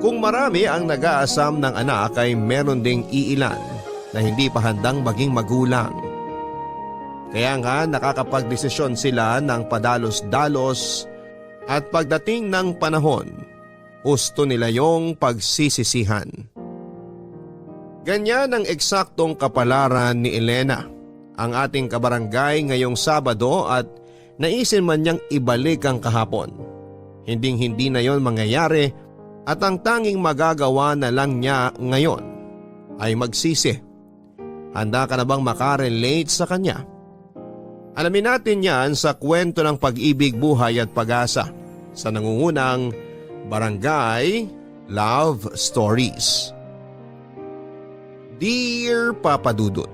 Kung marami ang nag-aasam ng anak ay meron ding iilan na hindi pa handang maging magulang. Kaya nga nakakapagdesisyon sila ng padalos-dalos at pagdating ng panahon, gusto nila yung pagsisisihan. Ganyan ang eksaktong kapalaran ni Elena, ang ating kabarangay ngayong Sabado, at naisin man niyang ibalik ang kahapon. Hinding-hindi na yon mangyayari at ang tanging magagawa na lang niya ngayon ay magsisi. Handa ka na bang makarelate sa kanya? Alamin natin yan sa kwento ng pag-ibig, buhay at pag-asa sa nangungunang Barangay Love Stories. Dear Papa Dudut,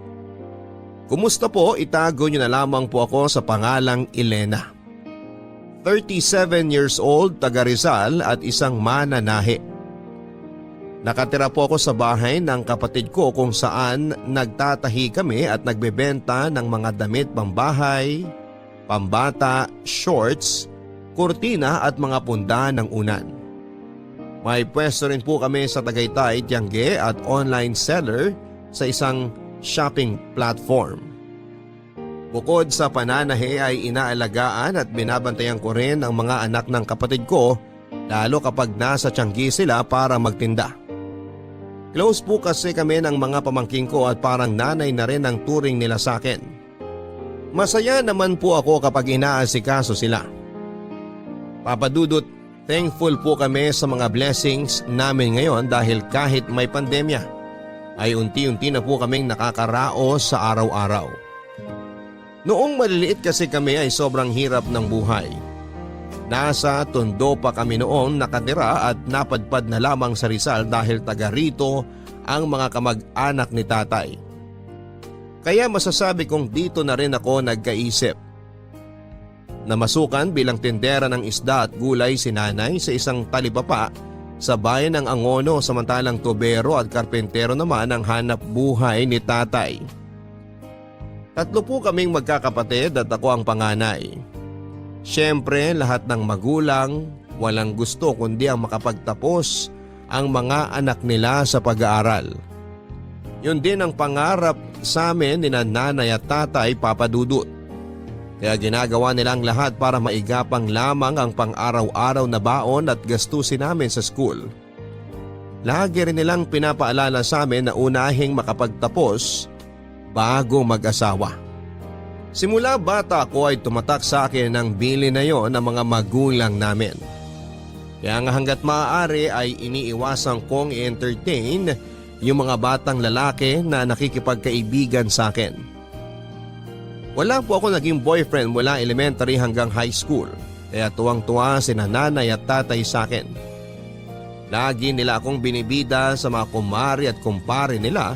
kumusta po? Itago niyo na lamang po ako sa pangalang Elena. 37 years old, taga Rizal at isang mananahi. Nakatira po ako sa bahay ng kapatid ko kung saan nagtatahi kami at nagbebenta ng mga damit pambahay, pambata, shorts, kurtina at mga punda ng unan. May pwesto rin po kami sa Tagaytay, Tiangge at online seller sa isang shopping platform. Bukod sa pananahi ay inaalagaan at binabantayan ko rin ang mga anak ng kapatid ko, lalo kapag nasa Tiangge sila para magtinda. Close po kasi kami ng mga pamangking ko at parang nanay na rin ang turing nila sa akin. Masaya naman po ako kapag inaasikaso sila. Papa Dudut, thankful po kami sa mga blessings namin ngayon dahil kahit may pandemya ay unti-unti na po kaming nakakaraos sa araw-araw. Noong maliliit kasi kami ay sobrang hirap ng buhay. Nasa Tondo pa kami noon nakatira at napadpad na lamang sa Rizal dahil taga rito ang mga kamag-anak ni tatay. Kaya masasabi kong dito na rin ako nagkaisip. Namasukan bilang tindera ng isda at gulay si nanay sa isang talipapa sa bayan ng Angono, samantalang tubero at karpentero naman ang hanap buhay ni tatay. Tatlo po kaming magkakapatid at ako ang panganay. Siyempre lahat ng magulang walang gusto kundi ang makapagtapos ang mga anak nila sa pag-aaral. Yun din ang pangarap sa amin ni nanay at tatay, Papa Dudut. Kaya ginagawa nilang lahat para maigapang lamang ang pang-araw-araw na baon at gastusin namin sa school. Lagi rin nilang pinapaalala sa amin na unahing makapagtapos bago mag-asawa. Simula bata ako ay tumatak sa akin ang bili na yon ng mga magulang namin. Kaya nga hanggat maaari ay iniiwasan kong i-entertain yung mga batang lalaki na nakikipagkaibigan sa akin. Wala po ako naging boyfriend mula elementary hanggang high school, kaya tuwang-tuwa si nanay at tatay sa akin. Lagi nila akong binibida sa mga kumari at kumpare nila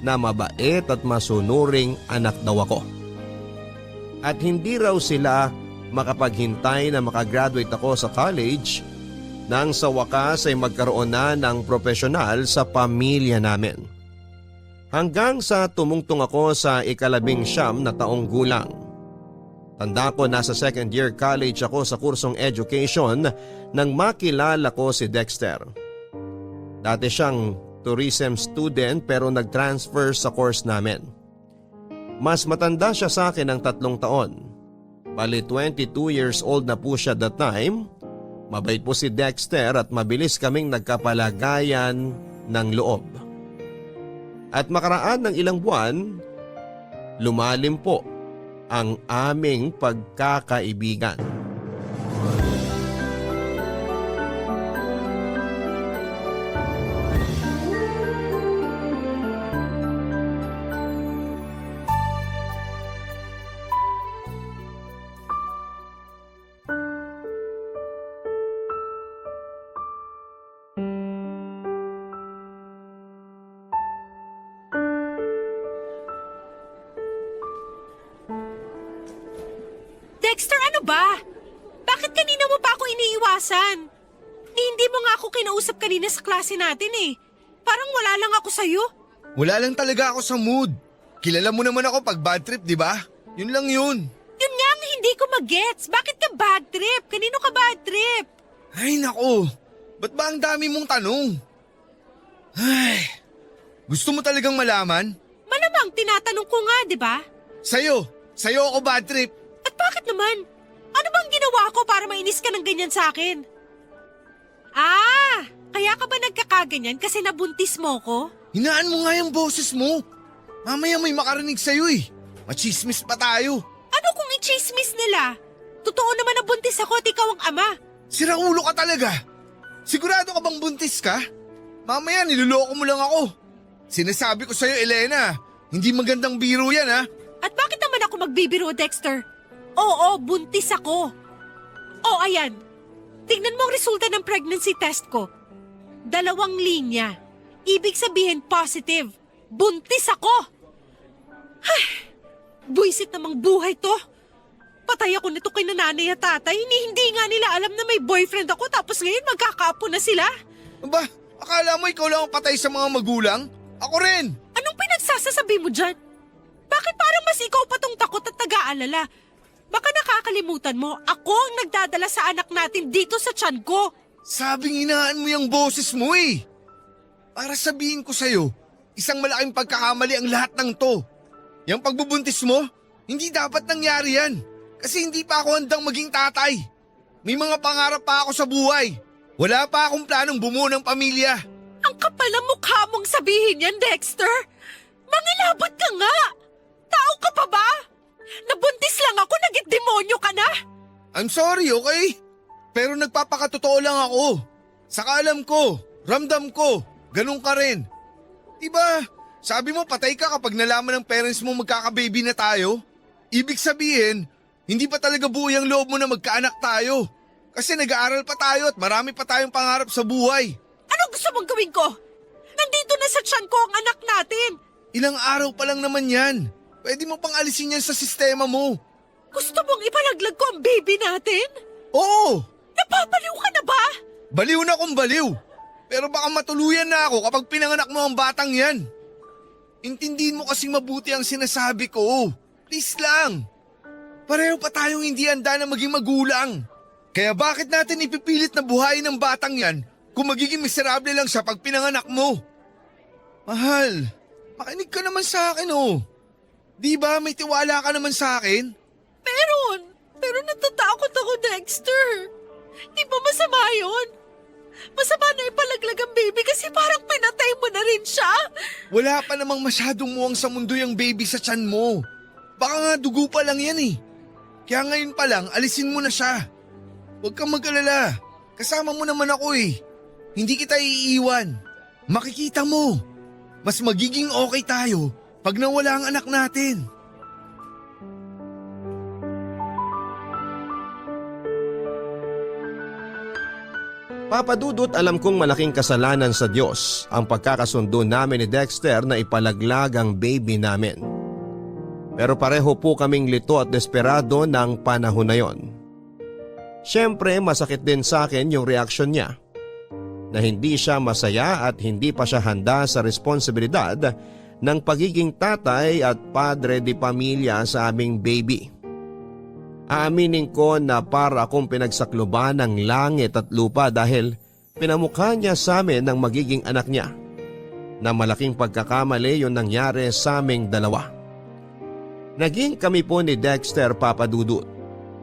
na mabait at masunuring anak daw ako. At hindi raw sila makapaghintay na makagraduate ako sa college nang sa wakas ay magkaroon na ng profesional sa pamilya namin. Hanggang sa tumungtong ako sa ika-19 na taong gulang. Tanda ko nasa second year college ako sa kursong education nang makilala ko si Dexter. Dati siyang tourism student pero nag-transfer sa course namin. Mas matanda siya sa akin ng 3 taon. Bali 22 years old na po siya that time. Mabait po si Dexter at mabilis kaming nagkapalagayan ng loob. At makaraan ng ilang buwan, lumalim po ang aming pagkakaibigan. Dexter, ano ba? Bakit kanina mo pa ako iniiwasan? Hindi mo nga ako kinausap kanina sa klase natin eh. Parang wala lang ako sa'yo. Wala lang talaga ako sa mood. Kilala mo naman ako pag bad trip, di ba? Yun lang yun. Yun nga ang hindi ko magets. Bakit ka bad trip? Kanino ka bad trip? Ay nako, Ba't ba ang dami mong tanong? Ay, gusto mo talagang malaman? Malamang tinatanong ko nga, di ba? Sa'yo ako bad trip. At bakit naman? Ano bang ginawa ko para mainis ka ng ganyan sa akin? Kaya ka ba nagkakaganyan kasi nabuntis mo ko? Hinaan mo nga yung boses mo. Mamaya may makarinig sa'yo eh. Machismis pa tayo. Ano kung i-chismis nila? Totoo naman na buntis ako at ikaw ang ama. Siraulo ka talaga. Sigurado ka bang buntis ka? Mamaya niloloko mo lang ako. Sinasabi ko sa'yo, Elena, hindi magandang biro yan ha. At bakit naman ako magbibiro, Dexter? Oo, buntis ako. Ayan. Tingnan mo ang resulta ng pregnancy test ko. 2 linya. Ibig sabihin positive. Buntis ako. Ay, buisit namang buhay to. Patay ako nito kay nanay at tatay. Hindi nga nila alam na may boyfriend ako tapos ngayon magkakaapo na sila. Ba, akala mo ikaw lang ang patay sa mga magulang? Ako rin. Anong pinagsasasabi mo dyan? Bakit parang mas ikaw pa tong takot at nag-aalala? Baka nakakalimutan mo, ako ang nagdadala sa anak natin dito sa tiyan ko. Sabing hinaan mo yung boses mo eh. Para sabihin ko sa'yo, isang malaking pagkakamali ang lahat ng to. Yung pagbubuntis mo, hindi dapat nangyari yan. Kasi hindi pa ako handang maging tatay. May mga pangarap pa ako sa buhay. Wala pa akong planong bumuo ng pamilya. Ang kapal ng mukha mong sabihin yan, Dexter. Mangilabot ka nga. Tao ka pa ba? Nabuntis lang ako, naging demonyo ka na. I'm sorry, okay? Pero nagpapakatotoo lang ako. Saka alam ko, ramdam ko, ganun ka rin. Diba, sabi mo patay ka kapag nalaman ng parents mo magkakababy na tayo? Ibig sabihin, hindi pa talaga buo yung loob mo na magkaanak tayo. Kasi nag-aaral pa tayo at marami pa tayong pangarap sa buhay. Ano gusto mong gawin ko? Nandito na sa tiyan ko ang anak natin. Ilang araw pa lang naman yan. Pwede mo pang alisin yan sa sistema mo. Gusto mong ipalaglag ko ang baby natin? Oo! Napapaliw ka na ba? Baliw na kung baliw. Pero baka matuluyan na ako kapag pinanganak mo ang batang yan. Intindihin mo kasing mabuti ang sinasabi ko. Please lang. Pareho pa tayong hindi handa na maging magulang. Kaya bakit natin ipipilit na buhayin ng batang yan kung magiging miserable lang siya pag pinanganak mo? Mahal, makinig ka naman sa akin oh. Di ba may tiwala ka naman sa akin? Pero natatakot ako, Dexter. Di ba masama yun? Masama na ipalaglag ang baby kasi parang pinatay mo na rin siya. Wala pa namang masyadong muwang sa mundo yung baby sa tiyan mo. Baka nga dugo pa lang yan eh. Kaya ngayon pa lang, alisin mo na siya. Huwag kang mag-alala. Kasama mo naman ako eh. Hindi kita iiwan. Makikita mo. Mas magiging okay tayo pag nawala ang anak natin. Papa Dudut, alam kong malaking kasalanan sa Diyos ang pagkakasundo namin ni Dexter na ipalaglag ang baby namin. Pero pareho po kaming lito at desperado ng panahon na yon. Siyempre masakit din sa akin yung reaksyon niya na hindi siya masaya at hindi pa siya handa sa responsibilidad ng pagiging tatay at padre de pamilya sa aming baby. Aaminin ko na para akong pinagsakloban ng langit at lupa dahil pinamukha niya sa amin ng magiging anak niya. Na malaking pagkakamali yung nangyari sa aming dalawa. Naging kami po ni Dexter, Papa Dudut,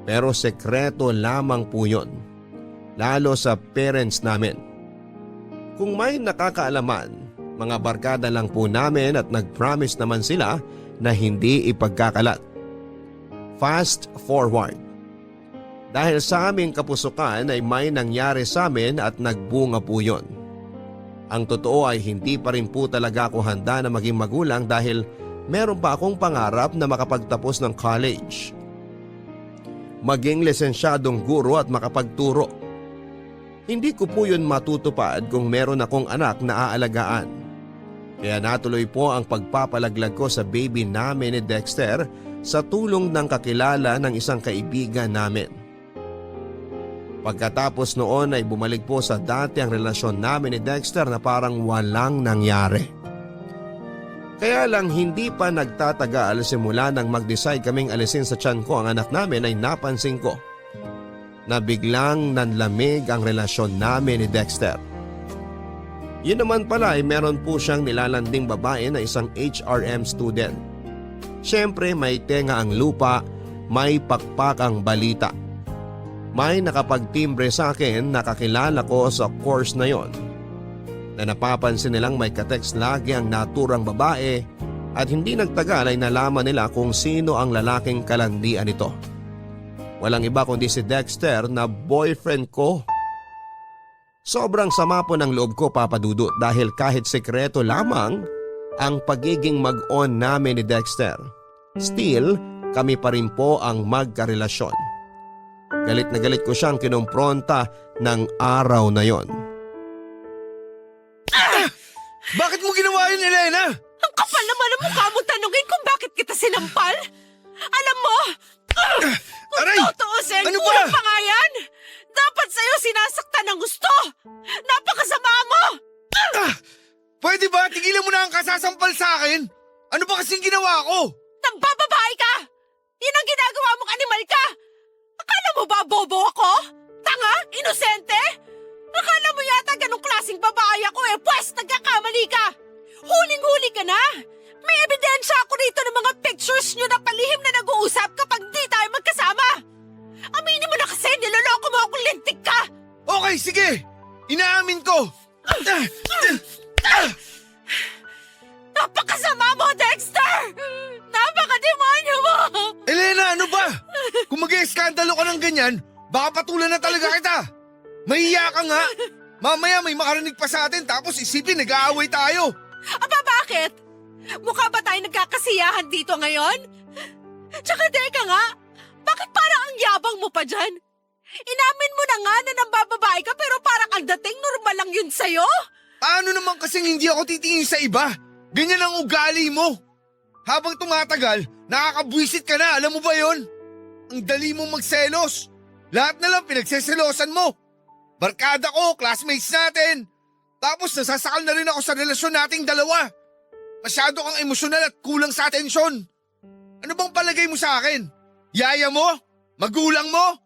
pero sekreto lamang po yun, lalo sa parents namin. Kung may nakakaalaman, mga barkada lang po namin at nag-promise naman sila na hindi ipagkakalat. Fast forward. Dahil sa aming kapusukan ay may nangyari sa amin at nagbunga po yun. Ang totoo ay hindi pa rin po talaga ako handa na maging magulang dahil meron pa akong pangarap na makapagtapos ng college. Maging lisensyadong guro at makapagturo. Hindi ko po yun matutupad kung meron akong anak na aalagaan. Kaya natuloy po ang pagpapalaglag ko sa baby namin ni Dexter sa tulong ng kakilala ng isang kaibigan namin. Pagkatapos noon ay bumalik po sa dati ang relasyon namin ni Dexter na parang walang nangyari. Kaya lang hindi pa nagtatagal simula nang mag-decide kaming alisin sa tiyan ko ang anak namin ay napansin ko na biglang nanlamig ang relasyon namin ni Dexter. Yun naman pala ay meron po siyang nilalanding babae na isang HRM student. Siyempre may tenga ang lupa, may pakpak ang balita. May nakapagtimbre sa akin na kakilala ko sa course na yon. Na napapansin nilang may katext lagi ang naturang babae at hindi nagtagal ay nalaman nila kung sino ang lalaking kalandian nito. Walang iba kundi si Dexter na boyfriend ko. Sobrang sama po ng loob ko, Papa Dudut, dahil kahit sekreto lamang ang pagiging mag-on namin ni Dexter, still kami pa rin po ang magkarelasyon. Galit na galit ko siyang kinumpronta ng araw na yon. Bakit mo ginawa yun, Elena? Ang kapal naman ang mukha mong tanungin kung bakit kita sinampal. Alam mo, kung Aray! tutuusin, Ano ba? kulang pa nga yan. Dapat sa'yo sinasaktan ng gusto. Napakasama mo. Pwede ba tigilan mo na ang kasasampal sa akin? Ano ba kasing ginawa ko? Nagbababae ka. Yan ang ginagawa mong animal ka. Akala mo ba bobo ako? Tanga? Inosente? Akala mo yata ganong klaseng babae ako pwes nagkakamali ka. Huling-huli ka na. May ebidensya ako rito ng mga pictures nyo na palihim na nag-uusap kapag di tayo magkasama. Aminin mo na kasi niloloko mo akong lintik ka. Okay, sige. Inaamin ko. Napakasama mo, Dexter! Napakademonyo mo! Elena, ano ba? Kung mag-eskandalo ka ng ganyan, baka patulan na talaga kita. Mahiya ka nga. Mamaya may makarinig pa sa atin tapos isipin nag-aaway tayo. Aba, bakit? Mukha ba tayo nagkakasiyahan dito ngayon? Tsaka teka nga, bakit parang ang yabang mo pa dyan? Inamin mo na nga na nambababae ka pero parang ang dating normal lang yun sa'yo? Paano naman kasing hindi ako titingin sa iba? Ganyan ang ugali mo. Habang tumatagal, nakakabwisit ka na, alam mo ba yon? Ang dali mong magselos. Lahat na lang pinagseselosan mo. Barkada ko, classmates natin. Tapos nasasakal na rin ako sa relasyon nating dalawa. Masyado kang emosyonal at kulang sa atensyon. Ano bang palagay mo sa akin? Yaya mo? Magulang mo?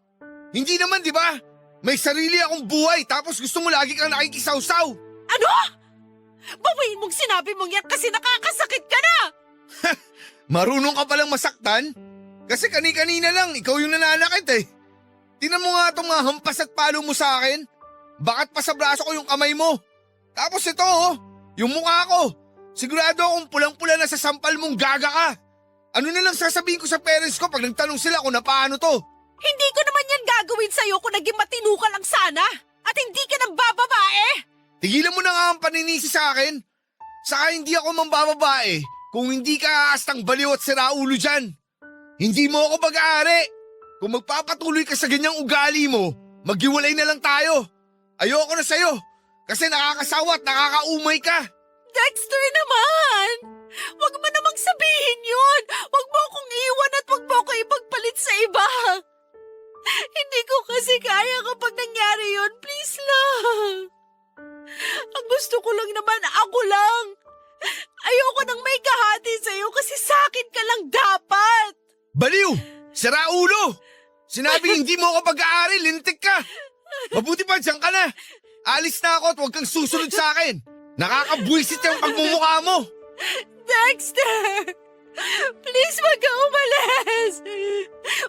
Hindi naman, di ba? May sarili akong buhay tapos gusto mo lagi kang nakikisawsaw. Ano? Bawiin mong sinabi mong yan kasi nakakasakit ka na! Marunong ka palang masaktan? Kasi kani-kanina lang, ikaw yung nananakit eh. Tinan mo nga itong mga hampas at palo mo sa akin. Bakit pa sa braso ko yung kamay mo? Tapos ito yung mukha ko. Sigurado akong pulang-pula na sa sampal mong gaga ka. Ano na lang sasabihin ko sa parents ko pag nagtanong sila kung na paano to? Hindi ko naman yan gagawin sa'yo kung naging matino ka lang sana. At hindi ka nang bababae. Tigilan mo na nga ang paninisi sa akin. Saka hindi ako mambababae kung hindi ka aastang baliw at siraulo dyan. Hindi mo ako pag-aari. Kung magpapatuloy ka sa ganyang ugali mo, maghiwalay na lang tayo. Ayoko na sa'yo kasi nakakasawa at nakakaumay ka. Dexter naman! Huwag mo namang sabihin yun! Huwag mo akong iwan at huwag mo ako ipagpalit sa iba! Hindi ko kasi kaya kapag nangyari yun. Please lang! Ang gusto ko lang naman, ako lang! Ayoko nang may kahati sa'yo kasi sa'kin ka lang dapat! Baliw! Siraulo! Sinabing hindi mo ako pag-aari, lintik ka! Mabuti pa, dyan ka na! Alis na ako at huwag kang susunod sa akin! Nakakabwisit yung pagmumukha mo! Dexter! Please, wag ka umalis!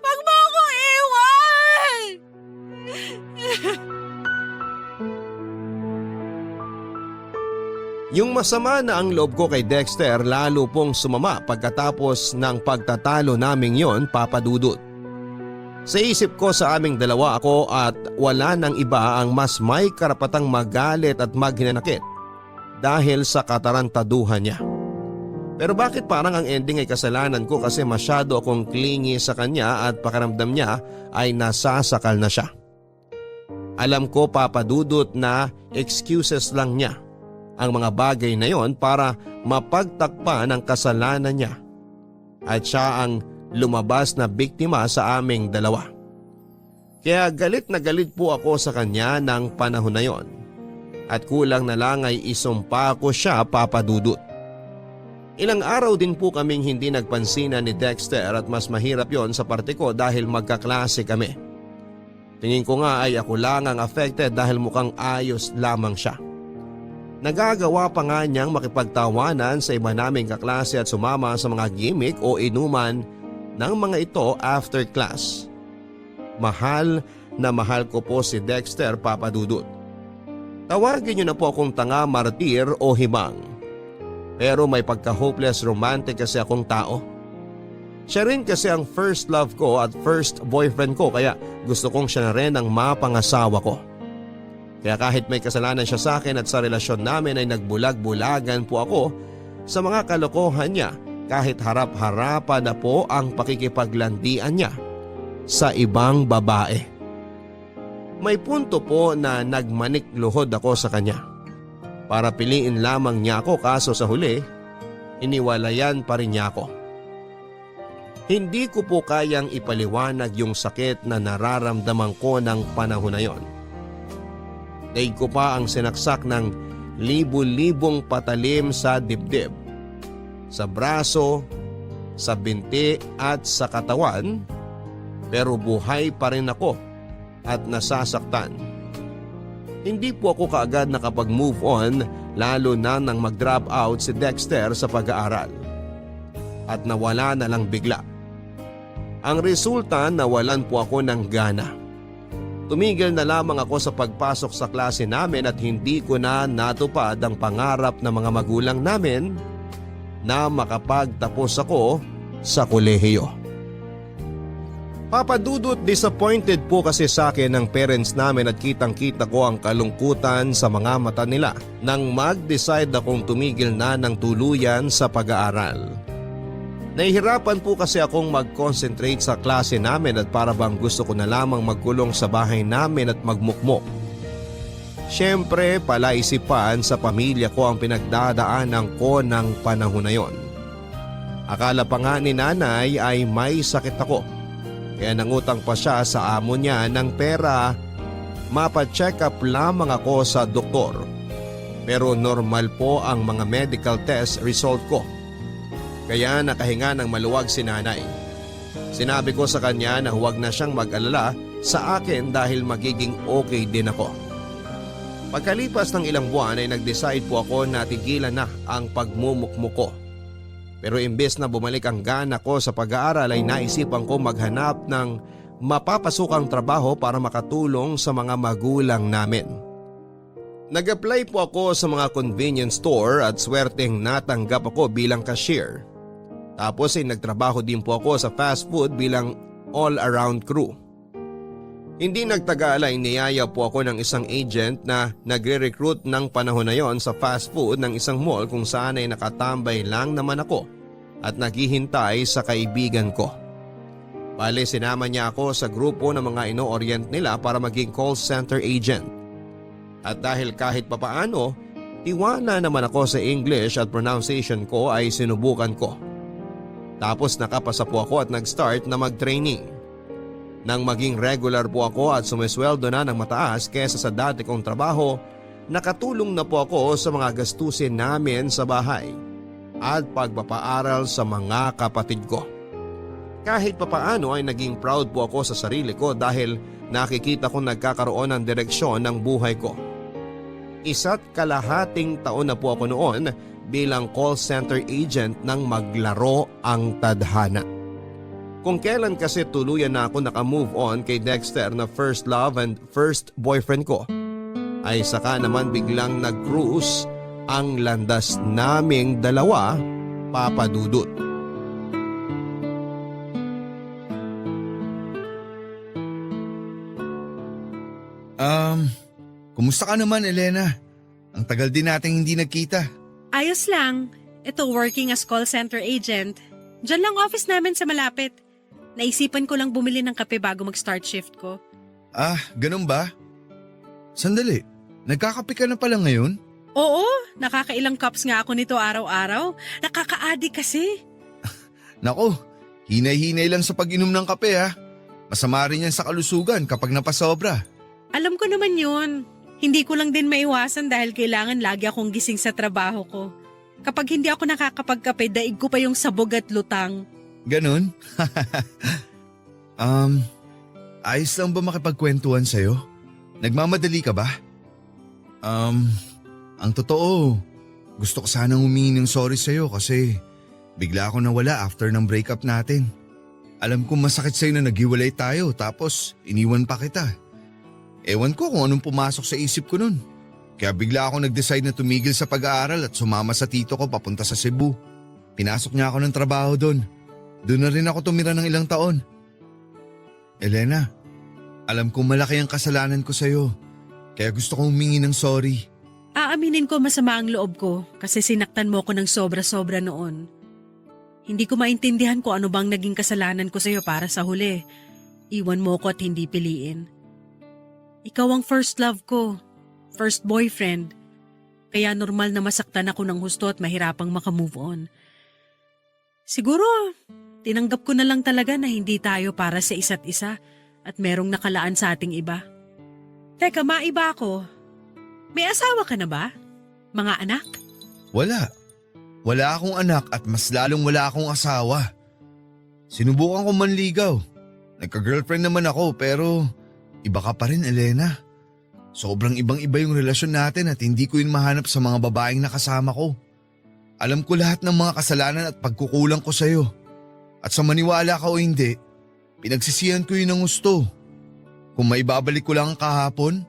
Wag mo akong iwan! Yung masama na ang loob ko kay Dexter lalo pong sumama pagkatapos ng pagtatalo naming yon, Papa Dudut. Sa isip ko sa aming dalawa ako at wala nang iba ang mas may karapatang magalit at maghinanakit dahil sa katarantaduhan niya. Pero bakit parang ang ending ay kasalanan ko kasi masyado akong clingy sa kanya at pakiramdam niya ay nasasakal na siya. Alam ko, Papa Dudut, na excuses lang niya ang mga bagay na yon para mapagtakpan ang kasalanan niya at siya ang lumabas na biktima sa aming dalawa. Kaya galit na galit po ako sa kanya ng panahon na yon at kulang na lang ay isumpa ko siya, Papa Dudut. Ilang araw din po kaming hindi nagpansinan ni Dexter at mas mahirap yon sa parte ko dahil magkaklase kami. Tingin ko nga ay ako lang ang affected dahil mukhang ayos lamang siya. Nagagawa pa nga niyang makipagtawanan sa iba naming kaklase at sumama sa mga gimmick o inuman ng mga ito after class. Mahal na mahal ko po si Dexter, Papa Dudut. Tawagin niyo na po akong tanga, martir o himang. Pero may pagka-hopeless romantic kasi akong tao. Siya rin kasi ang first love ko at first boyfriend ko kaya gusto kong siya na rin ang mapangasawa ko. Kaya kahit may kasalanan siya sa akin at sa relasyon namin ay nagbulag-bulagan po ako sa mga kalokohan niya kahit harap-harapan na po ang pakikipaglandian niya sa ibang babae. May punto po na nagmanik-luhod ako sa kanya. Para piliin lamang niya ako kaso sa huli, iniwalayan pa rin niya ako. Hindi ko po kayang ipaliwanag yung sakit na nararamdaman ko ng panahon na yon. Daig ko pa ang sinaksak ng libu-libong patalim sa dibdib, sa braso, sa binti at sa katawan, pero buhay pa rin ako at nasasaktan. Hindi po ako kaagad nakapag-move on lalo na nang mag-drop out si Dexter sa pag-aaral. At nawala na lang bigla. Ang resulta, nawalan po ako ng gana. Tumigil na lamang ako sa pagpasok sa klase namin at hindi ko na natupad ang pangarap ng mga magulang namin na makapagtapos ako sa kolehiyo. Papa Dudut, disappointed po kasi sa akin ng parents namin at kitang-kita ko ang kalungkutan sa mga mata nila nang mag-decide akong tumigil na ng tuluyan sa pag-aaral. Nahihirapan po kasi akong mag-concentrate sa klase namin at para bang gusto ko na lamang magkulong sa bahay namin at magmukmok. Siyempre, palaisipan sa pamilya ko ang pinagdadaanan ko ng panahon na yon. Akala pa nga ni nanay ay may sakit ako. Kaya nangutang pa siya sa amo niya ng pera. Mapa-check up lamang ako sa doktor. Pero normal po ang mga medical test result ko. Kaya nakahinga ng maluwag si nanay. Sinabi ko sa kanya na huwag na siyang mag-alala sa akin dahil magiging okay din ako. Pagkalipas ng ilang buwan ay nag-decide po ako na tigilan na ang pagmumukmuk ko. Pero imbes na bumalik ang gana ko sa pag-aaral ay naisipan ko maghanap ng mapapasukang trabaho para makatulong sa mga magulang namin. Nag-apply po ako sa mga convenience store at swerteng natanggap ako bilang cashier. Tapos ay nagtrabaho din po ako sa fast food bilang all-around crew. Hindi nagtagal ay niyaya po ako ng isang agent na nagre-recruit ng panahon na yon sa fast food ng isang mall kung saan ay nakatambay lang naman ako at naghihintay sa kaibigan ko. Bale, sinama niya ako sa grupo ng mga ino-orient nila para maging call center agent. At dahil kahit papaano, tiwala naman ako sa English at pronunciation ko ay sinubukan ko. Tapos nakapasa po ako at nag-start na mag-training. Nang maging regular po ako at sumisweldo na ng mataas kesa sa dati kong trabaho, nakatulong na po ako sa mga gastusin namin sa bahay at pagpapaaral sa mga kapatid ko. Kahit papaano ay naging proud po ako sa sarili ko dahil nakikita kong nagkakaroon ng direksyon ng buhay ko. 1.5 taon na po ako noon bilang call center agent nang maglaro ang tadhana. Kung kailan kasi tuluyan na ako naka-move on kay Dexter na first love and first boyfriend ko, ay saka naman biglang nag-cruise ang landas naming dalawa, Papa Dudut. Kumusta ka naman, Elena? Ang tagal din nating hindi nagkita. Ayos lang. Ito, working as call center agent. Diyan lang office namin sa malapit. Naisipan ko lang bumili ng kape bago mag-start shift ko. Ah, ganun ba? Sandali, nagkakape ka na pala ngayon? Oo, nakakailang cups nga ako nito araw-araw. Nakaka-addict kasi. Nako, hinay-hinay lang sa pag-inom ng kape ha. Masama rin yan sa kalusugan kapag napasobra. Alam ko naman yun. Hindi ko lang din maiwasan dahil kailangan lagi akong gising sa trabaho ko. Kapag hindi ako nakakapagkape, daig ko pa yung sabog at lutang. Ganun? ayos lang ba makipagkwentuhan sa'yo? Nagmamadali ka ba? Ang totoo, gusto ko sanang humingi ng sorry sa'yo kasi bigla ako nawala after ng breakup natin. Alam kong masakit sa'yo na naghiwalay tayo tapos iniwan pa kita. Ewan ko kung anong pumasok sa isip ko nun. Kaya bigla ako nag-decide na tumigil sa pag-aaral at sumama sa tito ko papunta sa Cebu. Pinasok niya ako ng trabaho doon. Doon na rin ako tumira ng ilang taon. Elena, alam kong malaki ang kasalanan ko sa'yo. Kaya gusto kong humingi ng sorry. Aaminin ko masama ang loob ko kasi sinaktan mo ko ng sobra-sobra noon. Hindi ko maintindihan kung ano bang naging kasalanan ko sa'yo para sa huli. Iwan mo ko at hindi piliin. Ikaw ang first love ko, first boyfriend. Kaya normal na masaktan ako ng husto at mahirapang makamove on. Siguro, tinanggap ko na lang talaga na hindi tayo para sa isa't isa at merong nakalaan sa ating iba. Teka, maiba ako. May asawa ka na ba? Mga anak? Wala. Wala akong anak at mas lalong wala akong asawa. Sinubukan ko manligaw. Nagka-girlfriend naman ako pero iba ka pa rin, Elena. Sobrang ibang-iba yung relasyon natin at hindi ko yun mahanap sa mga babaeng nakasama ko. Alam ko lahat ng mga kasalanan at pagkukulang ko sa'yo. At sa maniwala ka o hindi, pinagsisihan ko yun ng gusto. Kung maibabalik ko lang ang kahapon,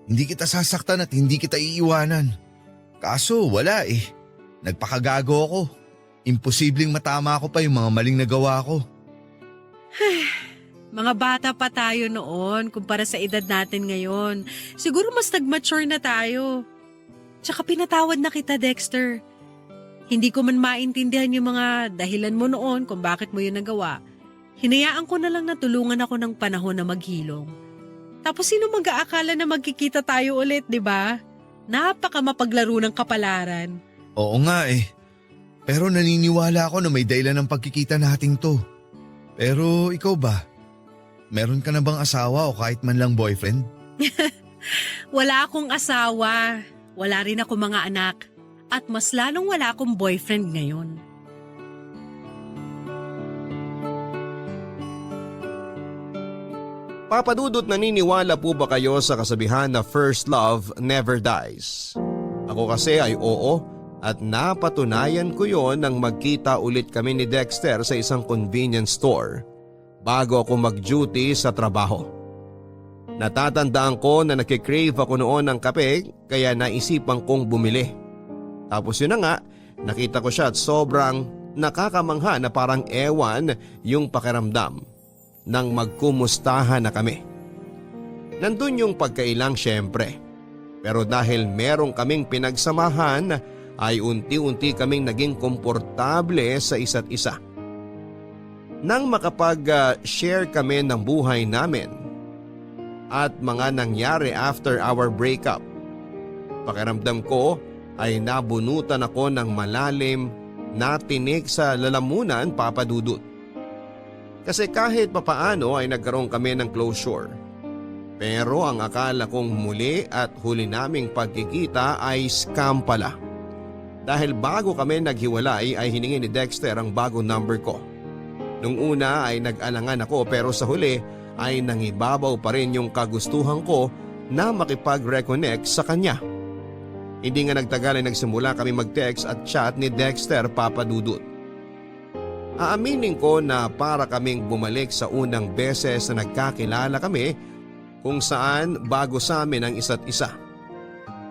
hindi kita sasaktan at hindi kita iiwanan. Kaso wala eh. Nagpakagago ako. Imposibleng matama ko pa yung mga maling nagawa ko. Mga bata pa tayo noon kumpara sa edad natin ngayon. Siguro mas nag-mature na tayo. Tsaka pinatawad na kita, Dexter. Hindi ko man maintindihan yung mga dahilan mo noon kung bakit mo yun nagawa. Hinayaan ko na lang na tulungan ako ng panahon na maghilom. Tapos sino mag-aakala na magkikita tayo ulit, di ba? Napaka mapaglaro ng kapalaran. Oo nga eh. Pero naniniwala ako na may dahilan ng pagkikita nating to. Pero ikaw ba? Meron ka na bang asawa o kahit man lang boyfriend? Wala akong asawa. Wala rin ako mga anak. At mas lalong wala akong boyfriend ngayon. Papadudot, naniniwala po ba kayo sa kasabihan na first love never dies? Ako kasi ay oo at napatunayan ko yon nang magkita ulit kami ni Dexter sa isang convenience store bago ako mag-duty sa trabaho. Natatandaan ko na nakikrave ako noon ng kape kaya naisipan kong bumili. Tapos yun na nga, nakita ko siya at sobrang nakakamangha na parang ewan yung pakiramdam nang magkumustahan na kami. Nandun yung pagkailang syempre. Pero dahil merong kaming pinagsamahan ay unti-unti kaming naging komportable sa isa't isa. Nang makapag-share kami ng buhay namin at mga nangyari after our breakup, pakiramdam ko ay nabunutan ako ng malalim na tinik sa lalamunan, Papa Dudut. Kasi kahit papaano ay nagkaroon kami ng closure. Pero ang akala kong muli at huli naming pagkikita ay scam pala. Dahil bago kami naghiwalay ay hiningi ni Dexter ang bagong number ko. Nung una ay nag-alangan ako pero sa huli ay nangibabaw pa rin yung kagustuhan ko na makipag-reconnect sa kanya. Hindi nga nagtagal ay nagsimula kami mag-text at chat ni Dexter, Papa Dudut. Aaminin ko na para kaming bumalik sa unang beses na nagkakilala kami kung saan bago sa amin ang isa't isa.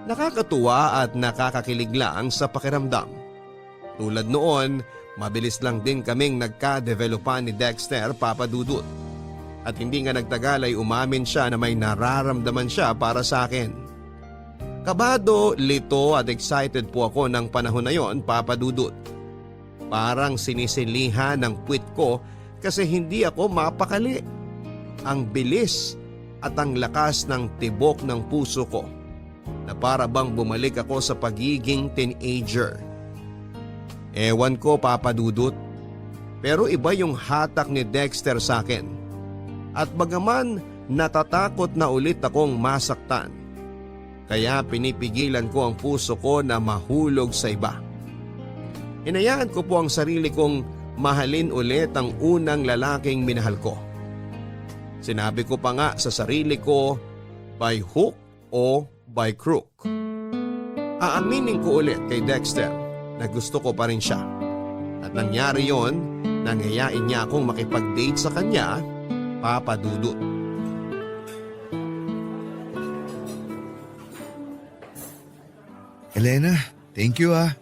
Nakakatuwa at nakakakilig lang sa pakiramdam. Tulad noon, mabilis lang din kaming nagka-developan ni Dexter, Papa Dudut. At hindi nga nagtagal ay umamin siya na may nararamdaman siya para sa akin. Kabado, lito at excited po ako ng panahon na yon, Papa Dudut. Parang sinisilihan ng puwit ko kasi hindi ako mapakali. Ang bilis at ang lakas ng tibok ng puso ko na para bang bumalik ako sa pagiging teenager. Ewan ko, Papa Dudut, pero iba yung hatak ni Dexter sa akin. At bagaman natatakot na ulit akong masaktan, kaya pinipigilan ko ang puso ko na mahulog sa iba. Hinayaan ko po ang sarili kong mahalin ulit ang unang lalaking minahal ko. Sinabi ko pa nga sa sarili ko, by hook o by crook. Aaminin ko ulit kay Dexter na gusto ko pa rin siya. At nangyari yon, nangayain niya akong makipag-date sa kanya, Papa Dudut. Elena, thank you ah.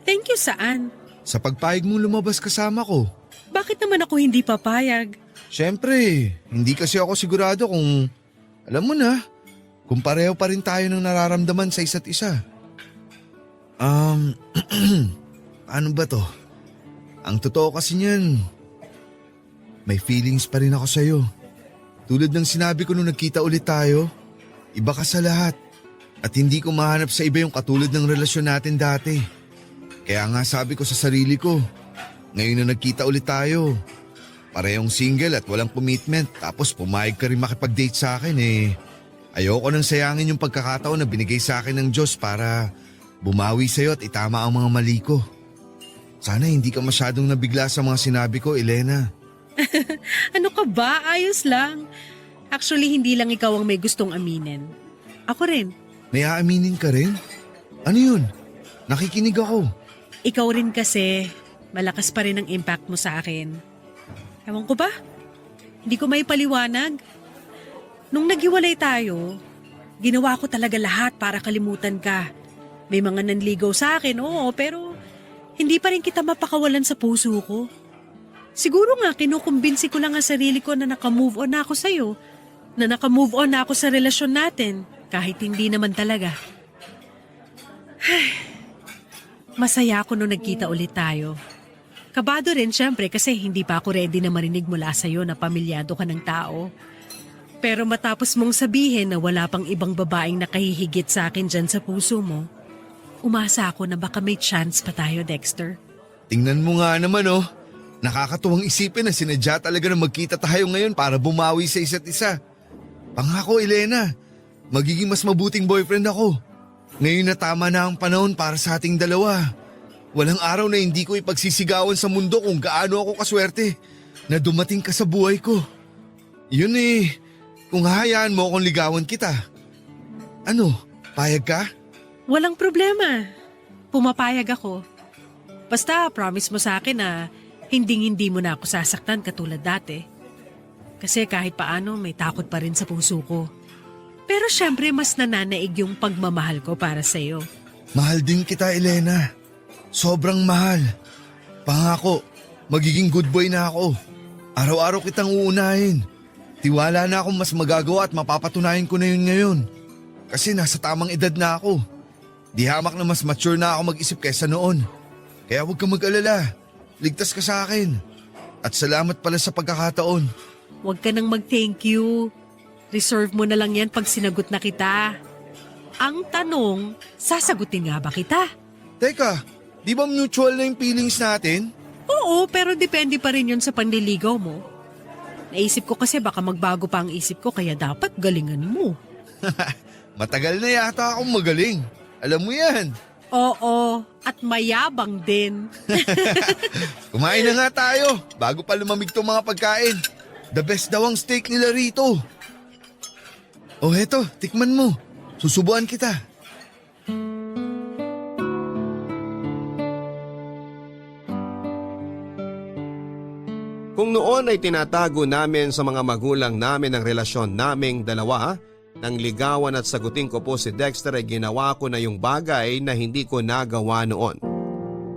Thank you saan? Sa pagpayag mong lumabas kasama ko. Bakit naman ako hindi papayag? Siyempre, hindi kasi ako sigurado kung, alam mo na, kung pareho pa rin tayo ng nararamdaman sa isa't isa. Ano ba to? Ang totoo kasi niyan, may feelings pa rin ako sa'yo. Tulad ng sinabi ko nung nagkita ulit tayo, iba ka sa lahat. At hindi ko mahanap sa iba yung katulad ng relasyon natin dati. Kaya nga sabi ko sa sarili ko, ngayon na nagkita ulit tayo, parehong single at walang commitment, tapos pumayag ka rin makipag-date sa akin ayoko nang sayangin yung pagkakataon na binigay sa akin ng Diyos para bumawi sa'yo at itama ang mga mali ko. Sana hindi ka masyadong nabigla sa mga sinabi ko, Elena. Ano ka ba? Ayos lang. Actually, hindi lang ikaw ang may gustong aminin. Ako rin. May aaminin ka rin? Ano yun? Nakikinig ako. Ikaw rin kasi, malakas pa rin ang impact mo sa akin. Ewan ko ba? Hindi ko may paliwanag. Nung naghiwalay tayo, ginawa ko talaga lahat para kalimutan ka. May mga nanligaw sa akin, oo, pero hindi pa rin kita mapakawalan sa puso ko. Siguro nga kinukumbinsi ko lang ang sarili ko na nakamove on na ako sa'yo, na nakamove on na ako sa relasyon natin, kahit hindi naman talaga. Masaya ako nung nagkita ulit tayo. Kabado rin syempre kasi hindi pa ako ready na marinig mula sa'yo na pamilyado ka ng tao. Pero matapos mong sabihin na wala pang ibang babaeng nakahihigit sa akin dyan sa puso mo, umasa ako na baka may chance pa tayo, Dexter. Tingnan mo nga naman oh. Nakakatuwang isipin na sinadya talaga na magkita tayo ngayon para bumawi sa isa't isa. Pangako, Elena, magiging mas mabuting boyfriend ako. Ngayon na tama na ang panahon para sa ating dalawa. Walang araw na hindi ko ipagsisigawan sa mundo kung gaano ako kaswerte na dumating ka sa buhay ko. Yun kung hahayaan mo akong ligawan kita. Ano, payag ka? Walang problema. Pumapayag ako. Basta promise mo sa akin na hindi mo na ako sasaktan katulad dati. Kasi kahit paano may takot pa rin sa puso ko. Pero syempre mas nananaig yung pagmamahal ko para sa'yo. Mahal din kita, Elena. Sobrang mahal. Pangako, magiging good boy na ako. Araw-araw kitang uunahin. Tiwala na akong mas magagawa at mapapatunayan ko na yun ngayon. Kasi nasa tamang edad na ako. Di hamak na mas mature na ako mag-isip kaysa noon. Kaya huwag kang mag-alala. Ligtas ka sa akin. At salamat pala sa pagkakataon. Huwag ka nang mag-thank you. Reserve mo na lang yan pag sinagot na kita. Ang tanong, sasagutin nga ba kita? Teka, di ba mutual na yung feelings natin? Oo, pero depende pa rin yun sa panliligaw mo. Naisip ko kasi baka magbago pa ang isip ko kaya dapat galingan mo. Matagal na yata akong magaling. Alam mo yan. Oo, at mayabang din. Kumain na nga tayo bago pa lumamig tong mga pagkain. The best daw ang steak nila rito. Oh, heto, tikman mo. Susubuan kita. Kung noon ay tinatago namin sa mga magulang namin ang relasyon naming dalawa, nang ligawan at sagutin ko po si Dexter ay ginawa ko na yung bagay na hindi ko nagawa noon.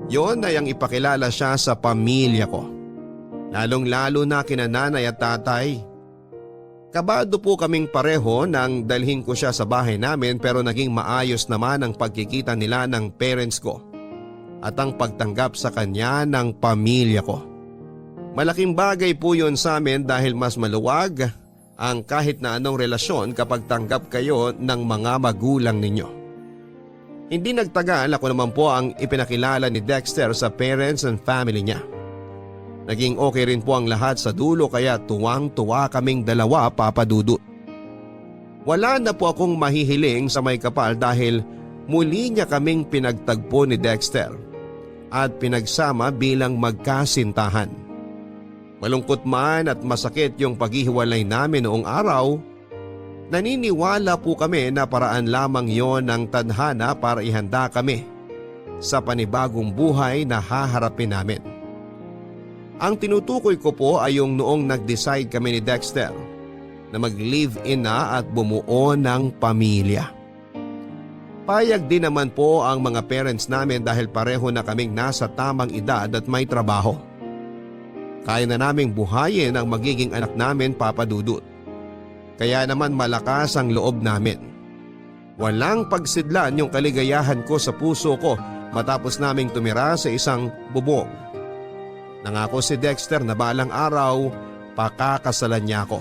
Yon ay ang ipakilala siya sa pamilya ko. Lalong-lalo na kina nanay at tatay. Kabado po kaming pareho nang dalhin ko siya sa bahay namin pero naging maayos naman ang pagkikita nila ng parents ko at ang pagtanggap sa kanya ng pamilya ko. Malaking bagay po yun sa amin dahil mas maluwag ang kahit na anong relasyon kapag tanggap kayo ng mga magulang ninyo. Hindi nagtagal ako naman po ang ipinakilala ni Dexter sa parents and family niya. Naging okay rin po ang lahat sa dulo kaya tuwang-tuwa kaming dalawa, Papa Dudut. Wala na po akong mahihiling sa may kapal dahil muli niya kaming pinagtagpo ni Dexter at pinagsama bilang magkasintahan. Malungkot man at masakit yung paghihiwalay namin noong araw, naniniwala po kami na paraan lamang yon ng tadhana para ihanda kami sa panibagong buhay na haharapin namin. Ang tinutukoy ko po ay yung noong nag-decide kami ni Dexter na mag-live-in na at bumuo ng pamilya. Payag din naman po ang mga parents namin dahil pareho na kaming nasa tamang edad at may trabaho. Kaya na naming buhayin ang magiging anak namin, Papa Dudut. Kaya naman malakas ang loob namin. Walang pagsidlan yung kaligayahan ko sa puso ko matapos naming tumira sa isang bubong. Nangako si Dexter na balang araw, pakakasalan niya ako.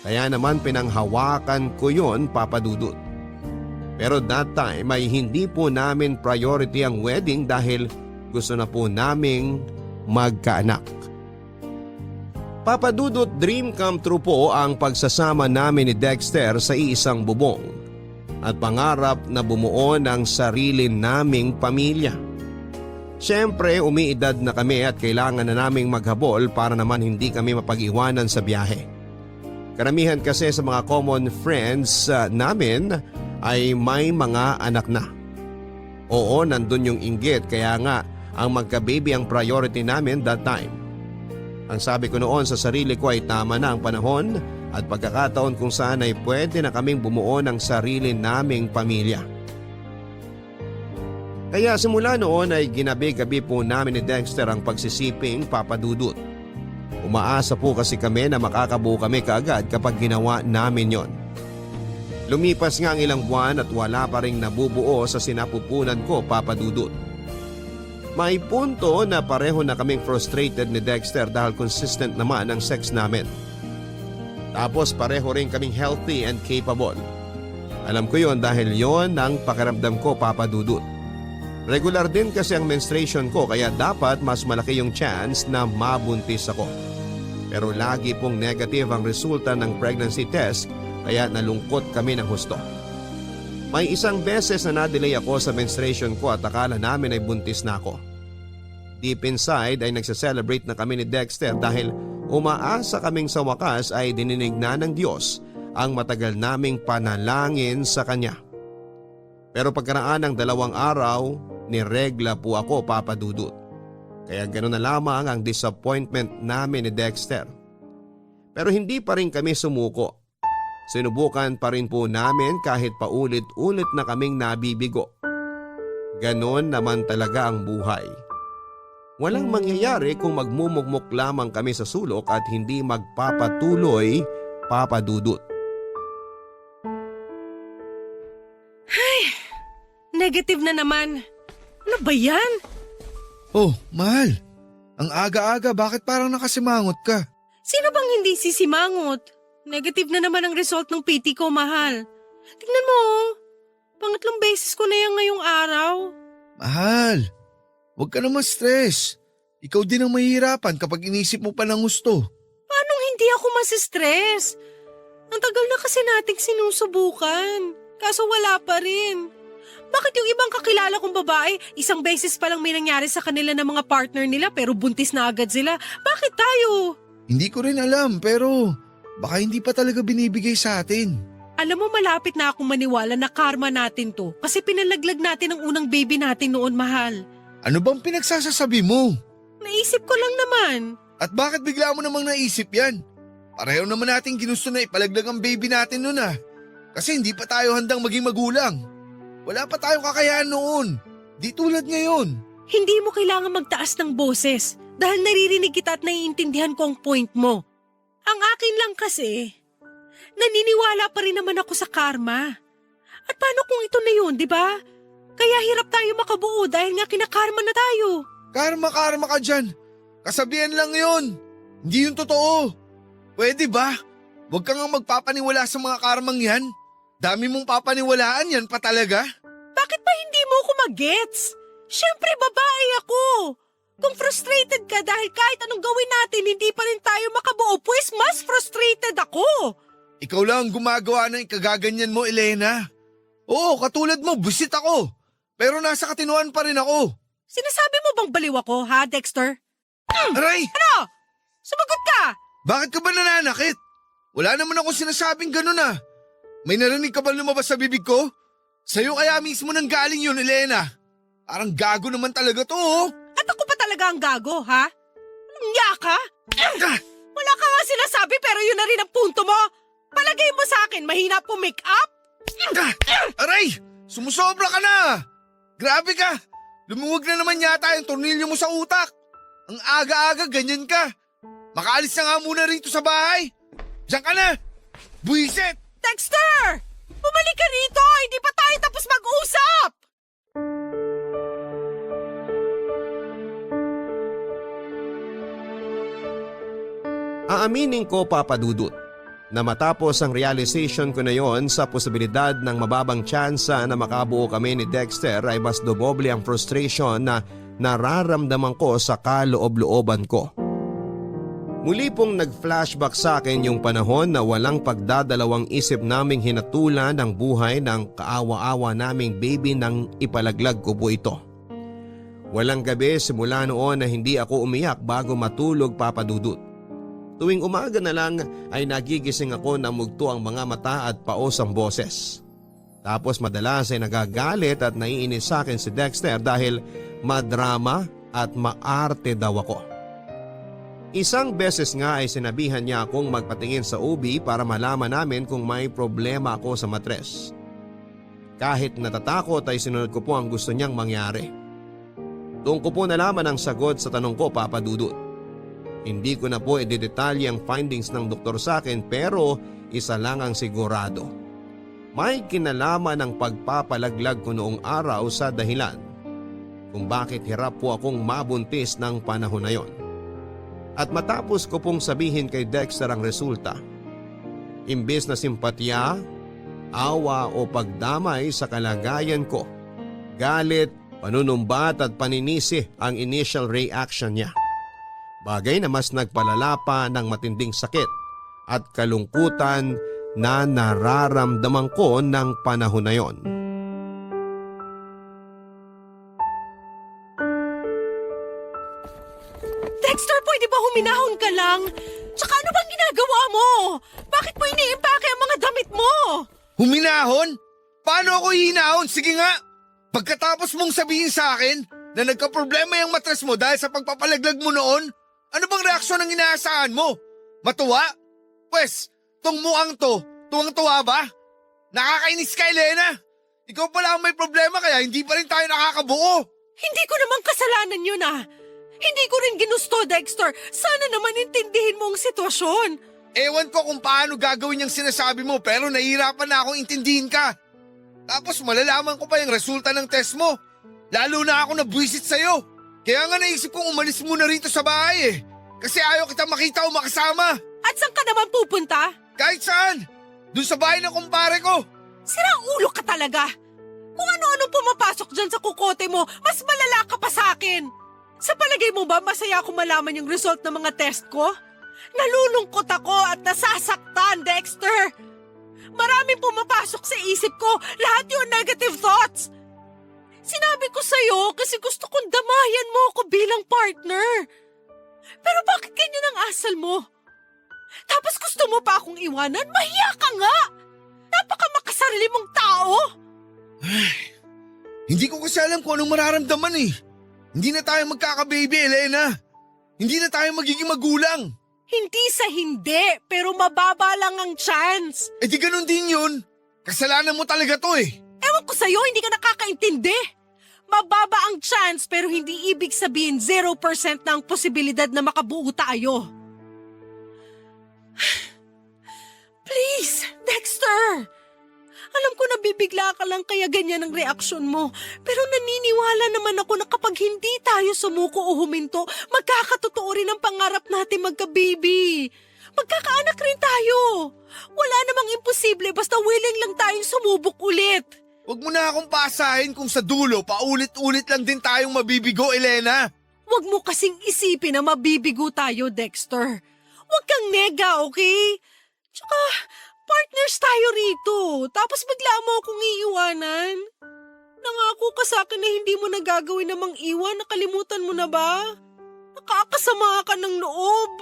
Kaya naman pinanghawakan ko yon, Papa Dudut. Pero that time ay hindi po namin priority ang wedding dahil gusto na po naming magkaanak. Papa Dudut, dream come true po ang pagsasama namin ni Dexter sa iisang bubong at pangarap na bumuo ng sarili naming pamilya. Siyempre umiidad na kami at kailangan na naming maghabol para naman hindi kami mapag-iwanan sa biyahe. Karamihan kasi sa mga common friends namin ay may mga anak na. Oo, nandun yung inggit kaya nga ang magka-baby ang priority namin that time. Ang sabi ko noon sa sarili ko ay tama na ang panahon at pagkakataon kung saan ay pwede na kaming bumuo ng sarili naming pamilya. Kaya simula noon ay ginabi-gabi po namin ni Dexter ang pagsisiping, Papa Dudut. Umaasa po kasi kami na makakabuo kami kaagad kapag ginawa namin yon. Lumipas nga ang ilang buwan at wala pa ring nabubuo sa sinapupunan ko, Papa Dudut. May punto na pareho na kaming frustrated ni Dexter dahil consistent naman ang sex namin. Tapos pareho rin kaming healthy and capable. Alam ko yon dahil yon ang pakiramdam ko, Papa Dudut. Regular din kasi ang menstruation ko kaya dapat mas malaki yung chance na mabuntis ako. Pero lagi pong negative ang resulta ng pregnancy test kaya nalungkot kami ng husto. May isang beses na na-delay ako sa menstruation ko at akala namin ay buntis na ako. Deep inside ay nagsa-celebrate na kami ni Dexter dahil umaasa kaming sa wakas ay dininig na ng Diyos ang matagal naming panalangin sa Kanya. Pero pagkaraan ng 2 araw, niregla po ako, Papa Dudut. Kaya ganoon na lamang ang disappointment namin ni Dexter. Pero hindi pa rin kami sumuko. Sinubukan pa rin po namin kahit paulit-ulit na kaming nabibigo. Ganon naman talaga ang buhay. Walang mangyayari kung magmumugmok lamang kami sa sulok at hindi magpapatuloy, Papa Dudut. Negative na naman. Ano ba yan? Oh, mahal. Ang aga-aga, bakit parang nakasimangot ka? Sino bang hindi sisimangot? Negative na naman ang result ng PT ko, mahal. Tingnan mo, pangatlong beses ko na yan ngayong araw. Mahal, huwag ka naman stress. Ikaw din ang mahihirapan kapag inisip mo pa ng gusto. Paano hindi ako masistress? Ang tagal na kasi nating sinusubukan. Kaso wala pa rin. Bakit yung ibang kakilala kong babae, isang beses pa lang may nangyari sa kanila ng mga partner nila pero buntis na agad sila? Bakit tayo? Hindi ko rin alam pero baka hindi pa talaga binibigay sa atin. Alam mo, malapit na akong maniwala na karma natin to kasi pinalaglag natin ang unang baby natin noon, mahal. Ano bang pinagsasasabi mo? Naisip ko lang naman. At bakit bigla mo namang naisip yan? Pareho naman natin ginusto na ipalaglag ang baby natin noon Kasi hindi pa tayo handang maging magulang. Wala pa tayong kakayahan noon. Di tulad ngayon. Hindi mo kailangan magtaas ng boses dahil naririnig kita at naiintindihan ko ang point mo. Ang akin lang kasi, naniniwala pa rin naman ako sa karma. At paano kung ito na yun, di ba? Kaya hirap tayo makabuo dahil nga kinakarma na tayo. Karma ka dyan. Kasabihan lang yun. Hindi yun totoo. Pwede ba? Huwag ka nga magpapaniwala sa mga karmang yan. Dami mong papaniwalaan yan pa talaga. Bakit pa hindi mo ako mag-gets? Siyempre babae ako. Kung frustrated ka dahil kahit anong gawin natin hindi pa rin tayo makabuo, pues mas frustrated ako. Ikaw lang ang gumagawa ng ikagaganyan mo, Elena. Oo, katulad mo, busit ako. Pero nasa katinuan pa rin ako. Sinasabi mo bang baliw ako, ha, Dexter? Aray! Ano? Sumagot ka! Bakit ka ba nananakit? Wala naman ako sinasabing ganun ah. May narinig ka ba lumabas sa bibig ko? Sa'yo kaya mismo nang galing yun, Elena. Parang gago naman talaga to, oh. At ako pa talaga ang gago, ha? Nya ka? Wala ka nga sinasabi pero yun na rin ang punto mo. Palagay mo sa akin, mahina po make up? Aray! Sumusobra ka na! Grabe ka! Lumuwag na naman yata yung tornilyo mo sa utak. Ang aga-aga, ganyan ka. Makaalis na nga muna rito sa bahay. Diyan ka na! Buisit! Dexter! Bumalik ka rito! Hindi pa tayo tapos mag-usap! Aaminin ko, Papa Dudut, na matapos ang realization ko na yon sa posibilidad ng mababang tsansa na makabuo kami ni Dexter ay mas doboble ang frustration na nararamdaman ko sa kaloob-looban ko. Muli pong nag-flashback sa akin yung panahon na walang pagdadalawang isip naming hinatulan ang buhay ng kaawa-awa naming baby nang ipalaglag ko po ito. Walang gabi simula noon na hindi ako umiyak bago matulog, Papa Dudut. Tuwing umaga na lang ay nagigising ako na mugto ang mga mata at paos ang boses. Tapos madalas ay nagagalit at naiinis sa akin si Dexter dahil madrama at maarte daw ako. Isang beses nga ay sinabihan niya akong magpatingin sa OB para malaman namin kung may problema ako sa matres. Kahit natatakot ay sinunod ko po ang gusto niyang mangyari. Doon ko po nalaman ang sagot sa tanong ko, Papa Dudut. Hindi ko na po idedetalye ang findings ng doktor sa akin pero isa lang ang sigurado. May kinalaman ang pagpapalaglag ko noong araw sa dahilan kung bakit hirap po akong mabuntis ng panahon na yon. At matapos ko pong sabihin kay Dexter ang resulta, imbes na simpatya, awa o pagdamay sa kalagayan ko, galit, panunumbat at paninisi ang initial reaction niya. Bagay na mas nagpalala pa ng matinding sakit at kalungkutan na nararamdaman ko ng panahon na yon. Dexter, pwede ba huminahon ka lang? Tsaka ano bang ginagawa mo? Bakit mo iniimpake ang mga damit mo? Huminahon? Paano ako hihinahon? Sige nga! Pagkatapos mong sabihin sa akin na nagka-problema yung matres mo dahil sa pagpapalaglag mo noon, ano bang reaksyon ang inaasahan mo? Matuwa? Pwes, tong muang to, tuwang-tuwa ba? Nakakainis ka, Elena! Ikaw pala ang may problema kaya hindi pa rin tayo nakakabuo. Hindi ko naman kasalanan yun ah. Hindi ko rin ginusto, Dexter. Sana naman intindihin mo ang sitwasyon. Ewan ko kung paano gagawin yung sinasabi mo pero nahihirapan na akong intindihin ka. Tapos malalaman ko pa yung resulta ng test mo. Lalo na ako nabwisit sa'yo. Kaya nga naisip kong umalis muna rito sa bahay eh. Kasi ayaw kita makita o makasama. At saan ka naman pupunta? Kahit saan. Doon sa bahay ng kumpare ko. Sira ulo ka talaga. Kung ano-ano pumapasok dyan sa kukote mo, mas malala ka pa sa akin. Sa palagay mo ba masaya ako malaman yung result ng mga test ko? Nalulungkot ako at nasasaktan, Dexter. Maraming pumapasok sa isip ko, lahat yung negative thoughts. Sinabi ko sa'yo kasi gusto kong damayan mo ako bilang partner. Pero bakit ganyan ang asal mo? Tapos gusto mo pa akong iwanan? Mahiya ka nga! Napakamakasarili mong tao! Hindi ko kasi alam kung anong mararamdaman eh. Hindi na tayo magkaka-baby, Elena. Hindi na tayo magiging magulang. Hindi sa hindi, pero mababa lang ang chance. Eh di ganun din yun. Kasalanan mo talaga to eh. Ewan ko sa'yo, hindi ka nakakaintindi. Mababa ang chance pero hindi ibig sabihin 0% na ang posibilidad na makabuo tayo. Please, Dexter. Alam ko nabibigla ka lang kaya ganyan ang reaksyon mo. Pero naniniwala naman ako na kapag hindi tayo sumuko o huminto, magkakatotoo rin ang pangarap natin magka-baby. Magkakaanak rin tayo. Wala namang imposible basta willing lang tayong sumubok ulit. Huwag mo na akong paasahin kung sa dulo paulit-ulit lang din tayong mabibigo, Elena. Huwag mo kasing isipin na mabibigo tayo, Dexter. Huwag kang nega, okay? Tsaka, partners tayo rito. Tapos bigla mo akong iiwanan. Nangako ka sa akin na hindi mo nagagawin namang iwan. Nakalimutan mo na ba? Nakakasama ka ng loob.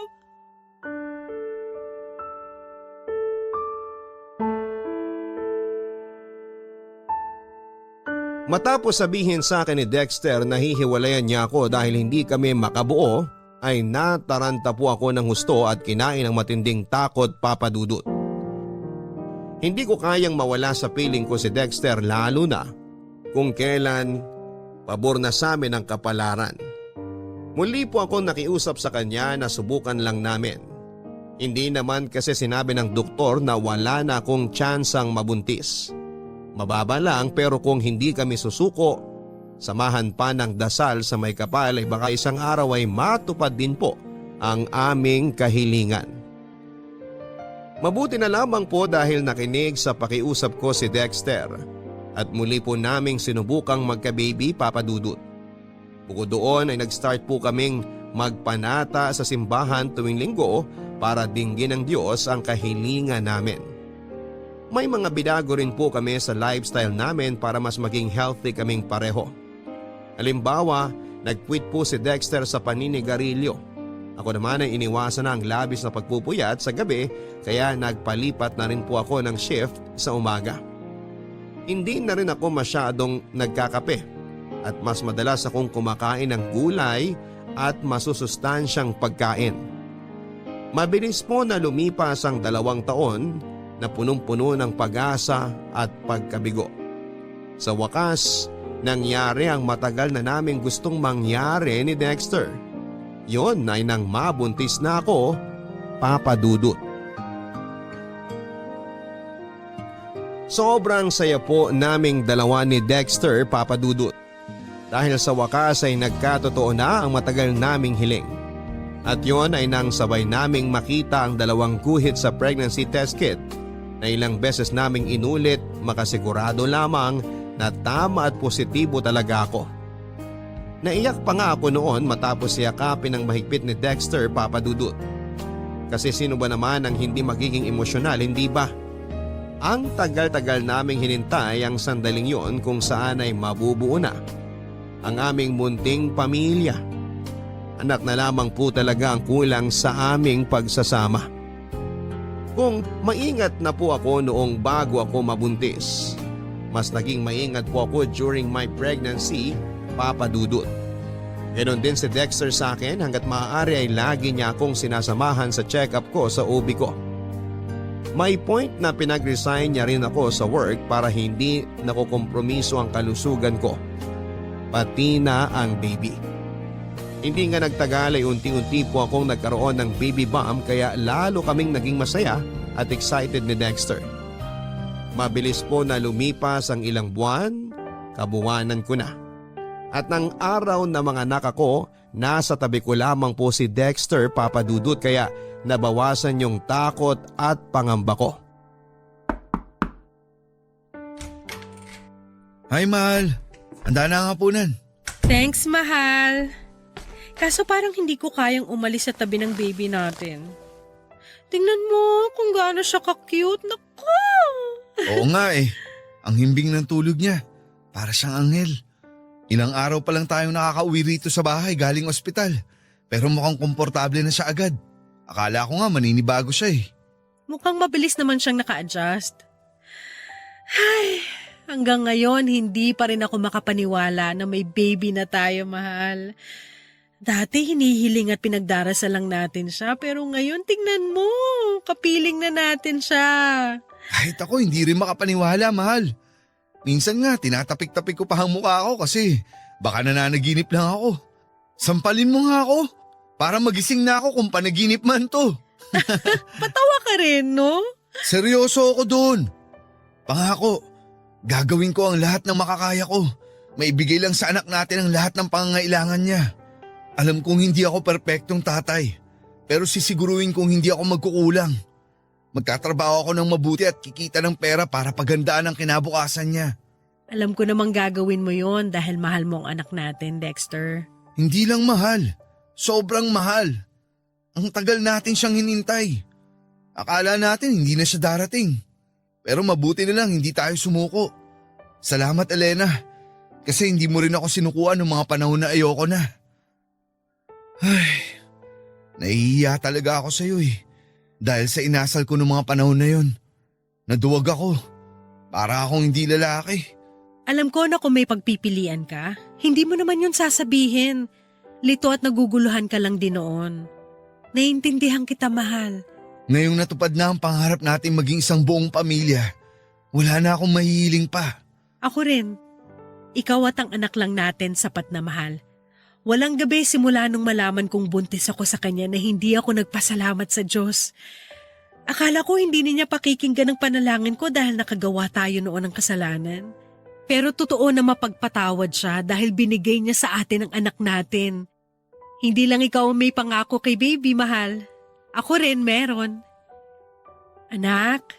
Matapos sabihin sa akin ni Dexter na hihiwalayan niya ako dahil hindi kami makabuo, ay nataranta po ako ng husto at kinain ng matinding takot, Papa Dudut. Hindi ko kayang mawala sa piling ko si Dexter, lalo na kung kailan pabor na sa amin ang kapalaran. Muli po ako nakiusap sa kanya na subukan lang namin. Hindi naman kasi sinabi ng doktor na wala na akong tsansang mabuntis. Mababa lang, pero kung hindi kami susuko, samahan pa ng dasal sa may kapal ay baka isang araw ay matupad din po ang aming kahilingan. Mabuti na lamang po dahil nakinig sa pakiusap ko si Dexter at muli po naming sinubukang magka-baby, Papa Dudut. Bukod doon ay nag-start po kaming magpanata sa simbahan tuwing linggo para dinggin ng Diyos ang kahilingan namin. May mga binago rin po kami sa lifestyle namin para mas maging healthy kaming pareho. Halimbawa, nag-quit po si Dexter sa paninigarilyo. Ako naman ay iniwasan na ang labis na pagpupuyat sa gabi, kaya nagpalipat na rin po ako ng shift sa umaga. Hindi na rin ako masyadong nagkakape at mas madalas akong kumakain ng gulay at masusustansyang pagkain. Mabilis po na lumipas ang 2 taon na punong-puno ng pag-asa at pagkabigo. Sa wakas, nangyari ang matagal na naming gustong mangyari ni Dexter. Yon ay nang mabuntis na ako, Papa Dudut. Sobrang saya po naming dalawa ni Dexter, Papa Dudut. Dahil sa wakas ay nagkatotoo na ang matagal naming hiling. At yon ay nang sabay naming makita ang 2 guhit sa pregnancy test kit na ilang beses naming inulit, makasigurado lamang na tama at positibo talaga ako. Naiyak pa nga ako noon matapos yakapin ng mahigpit ni Dexter, Papa Dudut. Kasi sino ba naman ang hindi magiging emosyonal, hindi ba? Ang tagal-tagal naming hinintay ang sandaling yon kung saan ay mabubuo na ang aming munting pamilya. Anak na lamang po talaga ang kulang sa aming pagsasama. Kung maingat na po ako noong bago ako mabuntis, mas naging maingat po ako during my pregnancy, Papa Dudut. Ganon din si Dexter sa akin hanggat maaari ay lagi niya akong sinasamahan sa check-up ko sa OB ko. May point na pinag-resign niya rin ako sa work para hindi nakukompromiso ang kalusugan ko, pati na ang baby. Hindi nga nagtagal ay unti-unti po akong nagkaroon ng baby bump kaya lalo kaming naging masaya at excited ni Dexter. Mabilis po na lumipas ang ilang buwan, kabuwanan ko na. At ng araw na mga anak ako, nasa tabi ko lamang po si Dexter, Papa Dudut, kaya nabawasan yung takot at pangamba ko. Hi, mahal. Handa na ang hapunan. Thanks, mahal. Kaso parang hindi ko kayang umalis sa tabi ng baby natin. Tingnan mo kung gaano siya ka-cute. Naku! Oo nga eh. Ang himbing ng tulog niya. Para siyang anghel. Ilang araw pa lang tayong nakakauwi rito sa bahay galing ospital. Pero mukhang komportable na siya agad. Akala ko nga maninibago siya eh. Mukhang mabilis naman siyang naka-adjust. Ay, hanggang ngayon hindi pa rin ako makapaniwala na may baby na tayo, mahal. Dati hinihiling at pinagdarasal lang natin siya, pero ngayon tingnan mo, kapiling na natin siya. Kahit ako hindi rin makapaniwala, mahal. Minsan nga tinatapik-tapik ko pa ang mukha ko kasi baka nananaginip lang ako. Sampalin mo nga ako para magising na ako kung panaginip man to. Patawa ka rin, no? Seryoso ako doon. Pangako, gagawin ko ang lahat ng makakaya ko. Maibigay lang sa anak natin ang lahat ng pangangailangan niya. Alam kong hindi ako perpektong tatay, pero sisiguruhin kong hindi ako magkukulang. Magtatrabaho ako ng mabuti at kikita ng pera para pagandaan ang kinabukasan niya. Alam ko namang gagawin mo yon dahil mahal mo ang anak natin, Dexter. Hindi lang mahal, sobrang mahal. Ang tagal natin siyang hinintay. Akala natin hindi na siya darating. Pero mabuti na lang hindi tayo sumuko. Salamat, Elena, kasi hindi mo rin ako sinukuan ng mga panahon na ayoko na. Ay, nahihiya talaga ako sa iyo eh. Dahil sa inasal ko ng mga panahon na yon. Naduwag ako. Para akong hindi lalaki. Alam ko na kung may pagpipilian ka, hindi mo naman yun sasabihin. Lito at naguguluhan ka lang din noon. Naiintindihan kita, mahal. Ngayong natupad na ang pangarap natin maging isang buong pamilya, wala na akong mahihiling pa. Ako rin. Ikaw at ang anak lang natin sapat na mahal. Walang gabi simula nung malaman kong buntis ako sa kanya na hindi ako nagpasalamat sa Diyos. Akala ko hindi niya pakikinggan ang panalangin ko dahil nakagawa tayo noon ng kasalanan. Pero totoo na mapagpatawad siya dahil binigay niya sa atin ang anak natin. Hindi lang ikaw ang may pangako kay baby, mahal. Ako rin meron. Anak,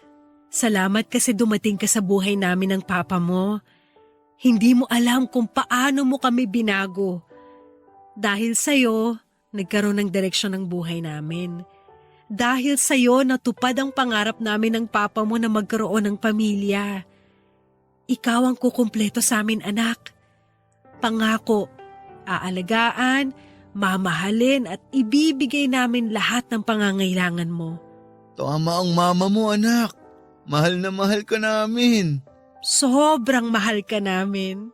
salamat kasi dumating ka sa buhay namin ng papa mo. Hindi mo alam kung paano mo kami binago. Dahil sa'yo, nagkaroon ng direksyon ng buhay namin. Dahil sa'yo, natupad ang pangarap namin ng papa mo na magkaroon ng pamilya. Ikaw ang kukumpleto sa amin, anak. Pangako, aalagaan, mamahalin at ibibigay namin lahat ng pangangailangan mo. Tama ang mama mo, anak. Mahal na mahal ka namin. Sobrang mahal ka namin.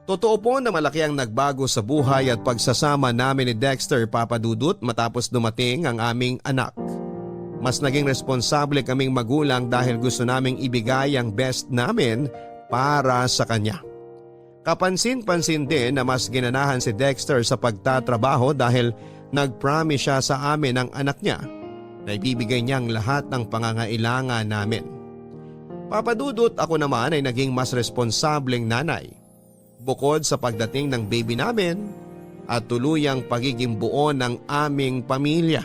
Totoo po na malaki ang nagbago sa buhay at pagsasama namin ni Dexter, Papa Dudut, matapos dumating ang aming anak. Mas naging responsable kaming magulang dahil gusto naming ibigay ang best namin para sa kanya. Kapansin-pansin din na mas ginanahan si Dexter sa pagtatrabaho dahil nag-promise siya sa amin ng anak niya na ibibigay niyang lahat ng pangangailangan namin. Papa Dudut, ako naman ay naging mas responsableng nanay. Bukod sa pagdating ng baby namin at tuluyang pagiging buo ng aming pamilya.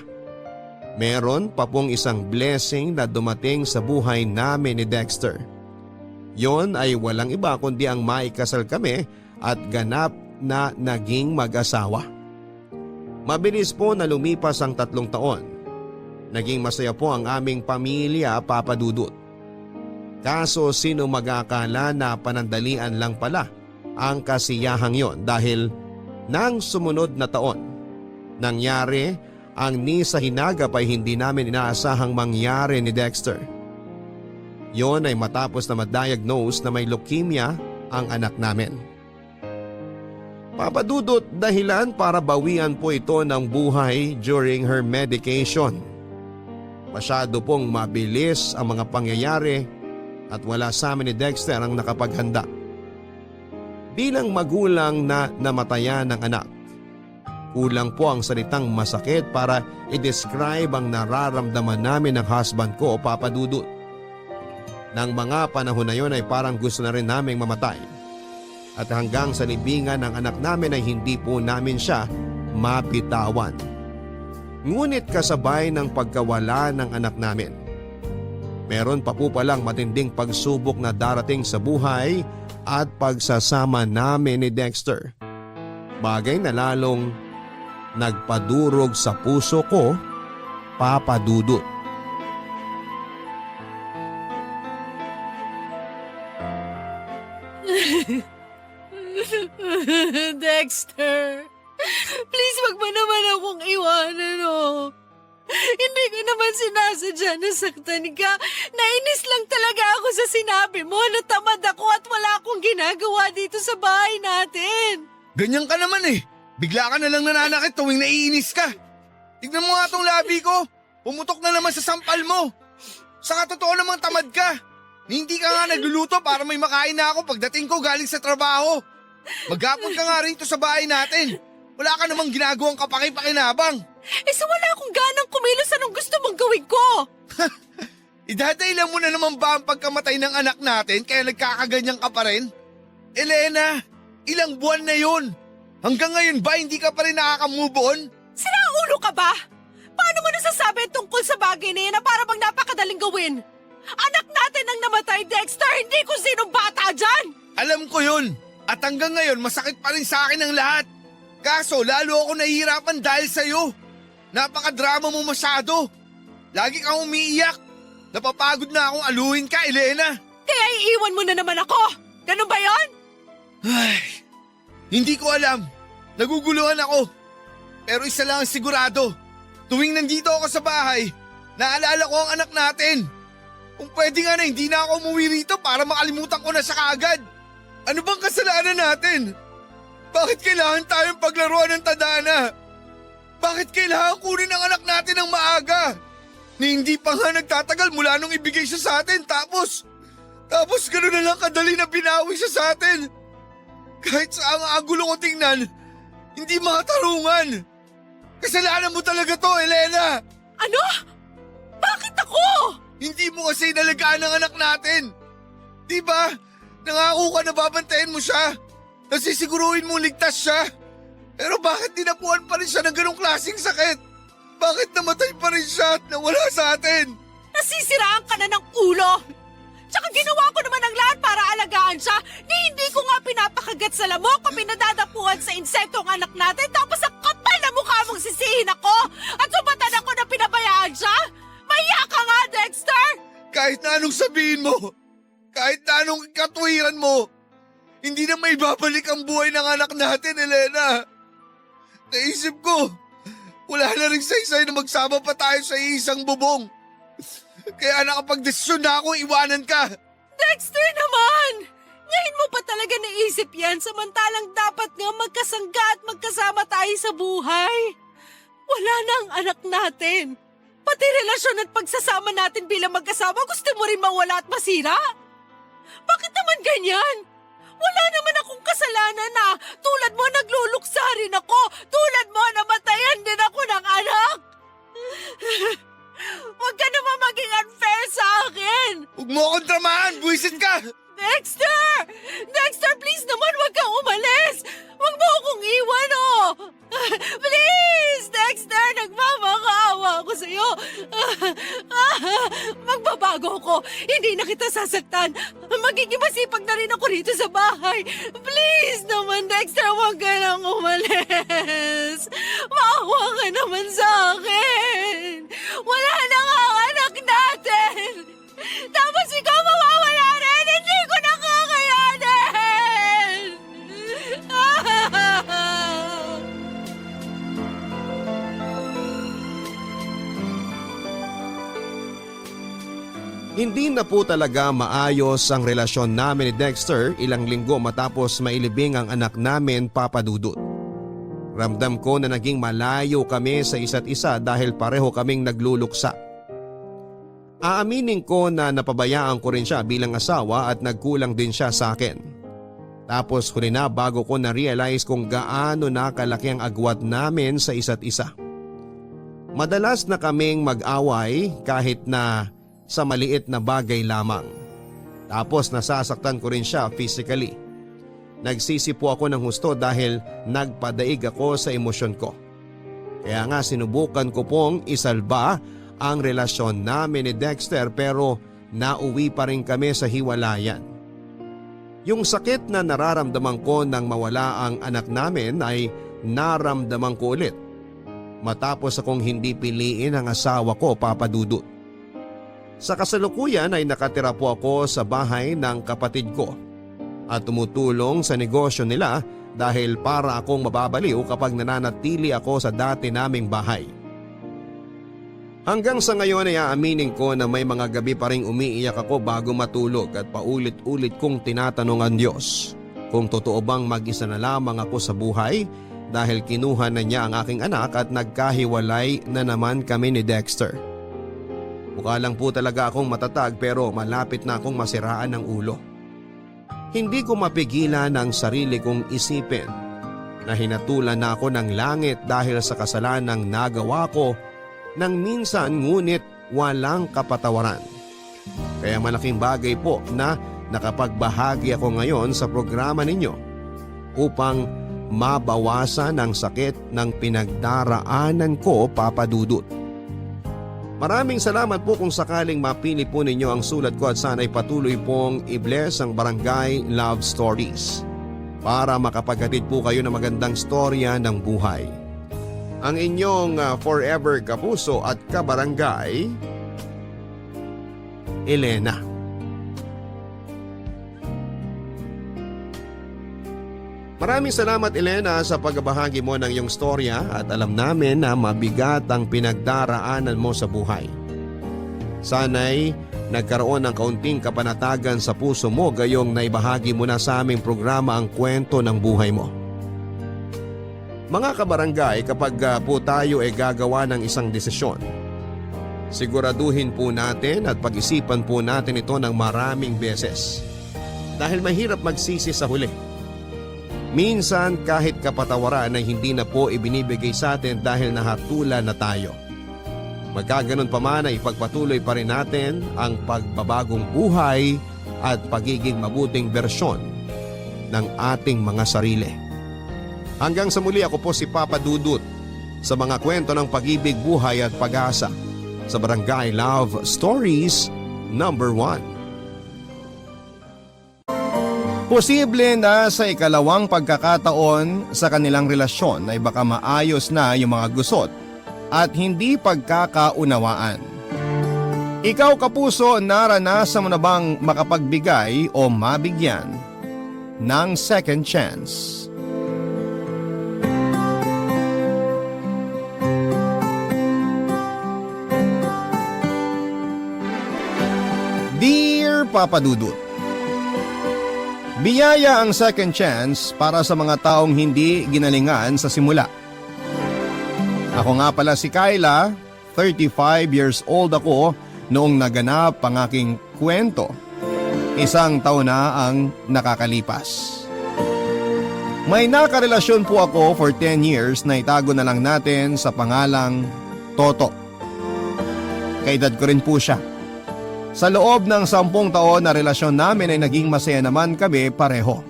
Meron pa pong isang blessing na dumating sa buhay namin ni Dexter. Yon ay walang iba kundi ang maikasal kami at ganap na naging mag-asawa. Mabilis po na lumipas ang 3 taon. Naging masaya po ang aming pamilya, Papa Dudut. Kaso sino mag-akala na panandalian lang pala ang kasiyahang yon dahil nang sumunod na taon, nangyari ang ni sa hinagap ay hindi namin inaasahang mangyari ni Dexter. Yon ay matapos na ma-diagnose na may leukemia ang anak namin. Papa Dudut, dahilan para bawian po ito ng buhay during her medication. Masyado pong mabilis ang mga pangyayari at wala sa amin ni Dexter ang nakapaghanda. Bilang magulang na namatayan ng anak, kulang po ang salitang masakit para i-describe ang nararamdaman namin ng husband ko, Papa Dudut. Nang mga panahon na yon ay parang gusto na rin naming mamatay. At hanggang sa libingan ng anak namin ay hindi po namin siya mapitawan. Ngunit kasabay ng pagkawala ng anak namin, meron pa po palang matinding pagsubok na darating sa buhay at pagsasama namin ni Dexter. Bagay na lalong nagpadurog sa puso ko, Papa Dudut. Dexter, please wag mo naman akong iwanan, oh. Hindi ko naman sinasadya na saktan ka. Nainis lang talaga ako sa sinabi mo na tamad ako at wala akong ginagawa dito sa bahay natin. Ganyan ka naman eh. Bigla ka na lang nananakit tuwing naiinis ka. Tignan mo nga tong labi ko. Pumutok na naman sa sampal mo. Saka totoo namang tamad ka. Hindi ka nga nagluluto para may makain na ako pagdating ko galing sa trabaho. Maghapon ka nga rito sa bahay natin. Wala ka namang ginagawang kapaki-pakinabang. So wala akong ganang kumilos, anong gusto mong gawin ko? Idadailan mo na naman ba ang pagkamatay ng anak natin kaya nagkakaganyan ka pa rin? Elena, ilang buwan na yun. Hanggang ngayon ba hindi ka pa rin nakaka-move on? Sira ulo ka ba? Paano mo nasasabi tungkol sa bagay na yan na para bang napakadaling gawin? Anak natin ang namatay, Dexter, hindi kung sinong bata dyan! Alam ko yun. At hanggang ngayon masakit pa rin sa akin ang lahat. Kaso lalo ako nahihirapan dahil sa'yo. Napakadrama mo masyado. Lagi kang umiiyak. Napapagod na akong aluhin ka, Elena. Kaya iiwan mo na naman ako. Ganun ba yon? Ay, hindi ko alam. Naguguluhan ako. Pero isa lang ang sigurado. Tuwing nandito ako sa bahay, naalala ko ang anak natin. Kung pwede nga na hindi na ako umuwi rito para makalimutan ko na siya kaagad. Ano bang kasalanan natin? Bakit kailangan tayong paglaruan ng tadhana? Bakit kailangan kunin ang anak natin ng maaga? Ni hindi pa nga nagtatagal mula nung ibigay siya sa atin tapos gano'n na lang kadali na binawi siya sa atin. Kahit sa ang angulo ko tingnan, hindi makatarungan. Kasalanan mo talaga to, Elena! Ano? Bakit ako? Hindi mo kasi inalagaan ang anak natin. Di ba? Nangako ka na babantayan mo siya. Nasisiguruhin mo ligtas siya. Pero bakit dinapuan pa rin siya ng ganong klaseng sakit? Bakit namatay pa rin siya at nawala sa atin? Nasisiraan ka na ng ulo! Tsaka ginawa ko naman ang lahat para alagaan siya. Hindi ko nga pinapakagat sa lamok o pinadadapuan sa insekto ang anak natin tapos ang kapal na mukha mong sisihin ako at sumatan ako na pinabayaan siya? Mahiya ka nga, Dexter! Kahit na anong sabihin mo, kahit na anong katuwiran mo, hindi na may babalik ang buhay ng anak natin, Elena. Naisip ko, wala na rin saysay na magsama pa tayo sa isang bubong. Kaya nakapag-desisyon na ako iwanan ka. Dexter naman! Ngayon mo pa talaga naisip yan samantalang dapat nga magkasangga at magkasama tayo sa buhay. Wala na ang anak natin. Pati relasyon at pagsasama natin bilang magkasama gusto mo rin mawala at masira? Bakit naman ganyan? Wala naman akong kasalanan na tulad mo nagluluksa rin ako. Tulad mo namatayan din ako ng anak. Huwag ka naman maging unfair sa akin. Huwag mo akong dramahan, buwisit ka. Dexter! Dexter, please naman huwag kang umalis. Huwag mo akong iwan, oh. Please, Dexter, nagmamakaawa ako sa'yo. Magbabago ko. Hindi na kita sasaktan. Magiging masipag na rin ako rito sa bahay. Please naman, Dexter, huwag ka nang umalis. Maawa ka naman sa akin. Wala na nga ang anak natin. Tapos ikaw mawawala rin. Hindi ko na kakayanin. Hindi na po talaga maayos ang relasyon namin ni Dexter ilang linggo matapos mailibing ang anak namin, Papa Dudut. Ramdam ko na naging malayo kami sa isa't isa dahil pareho kaming nagluluksa. Aaminin ko na napabayaan ko rin siya bilang asawa at nagkulang din siya sa akin. Tapos huli na bago ko na-realize kung gaano na kalaki ang agwat namin sa isa't isa. Madalas na kaming mag-away kahit na sa maliit na bagay lamang. Tapos nasasaktan ko rin siya physically. Nagsisi po ako ng husto dahil nagpadaig ako sa emosyon ko. Kaya nga sinubukan ko pong isalba ang relasyon namin ni Dexter pero nauwi pa rin kami sa hiwalayan. Yung sakit na nararamdaman ko nang mawala ang anak namin ay naramdaman ko ulit matapos akong hindi piliin ang asawa ko, Papa Dudut. Sa kasalukuyan ay nakatira po ako sa bahay ng kapatid ko at tumutulong sa negosyo nila dahil para akong mababaliw kapag nananatili ako sa dati naming bahay. Hanggang sa ngayon ay aaminin ko na may mga gabi pa ring umiiyak ako bago matulog at paulit-ulit kong tinatanong ang Diyos kung totoo bang mag-isa na lamang ako sa buhay dahil kinuha na niya ang aking anak at nagkahiwalay na naman kami ni Dexter. Mukha lang po talaga akong matatag pero malapit na akong masiraan ng ulo. Hindi ko mapigilan ang sarili kong isipin na hinatulan na ako ng langit dahil sa kasalanang nagawa ko nang minsan ngunit walang kapatawaran. Kaya malaking bagay po na nakapagbahagi ako ngayon sa programa ninyo upang mabawasan ang sakit ng pinagdaraanan ko, Papa Dudut. Maraming salamat po kung sakaling mapili po ninyo ang sulat ko at sana'y patuloy pong i-bless ang Barangay Love Stories para makapaghatid po kayo ng magandang storya ng buhay. Ang inyong forever kapuso at kabarangay, Elena. Maraming salamat, Elena, sa pagbahagi mo ng iyong storya at alam namin na mabigat ang pinagdaraanan mo sa buhay. Sana'y nagkaroon ng kaunting kapanatagan sa puso mo gayong naibahagi mo na sa aming programa ang kwento ng buhay mo. Mga kabarangay, kapag po tayo ay gagawa ng isang desisyon, siguraduhin po natin at pag-isipan po natin ito ng maraming beses. Dahil mahirap magsisi sa huli. Minsan kahit kapatawaran ay hindi na po ibinibigay sa atin dahil nahatulan na tayo. Magkaganon pa man ay ipagpatuloy pa rin natin ang pagbabagong buhay at pagiging mabuting bersyon ng ating mga sarili. Hanggang sa muli, ako po si Papa Dudut sa mga kwento ng pag-ibig, buhay at pag-asa sa Barangay Love Stories number 1. Posible na sa ikalawang pagkakataon sa kanilang relasyon ay baka maayos na yung mga gusot at hindi pagkakaunawaan. Ikaw kapuso, naranasan mo na bang makapagbigay o mabigyan ng second chance? Dear Papa Dudut, biyaya ang second chance para sa mga taong hindi ginalingan sa simula. Ako nga pala si Kyla, 35 years old ako noong naganap ang aking kwento. 1 taon na ang nakakalipas. May nakarelasyon po ako for 10 years na itago na lang natin sa pangalang Toto. Kaedad ko rin po siya. Sa loob ng 10 taon na relasyon namin ay naging masaya naman kami pareho.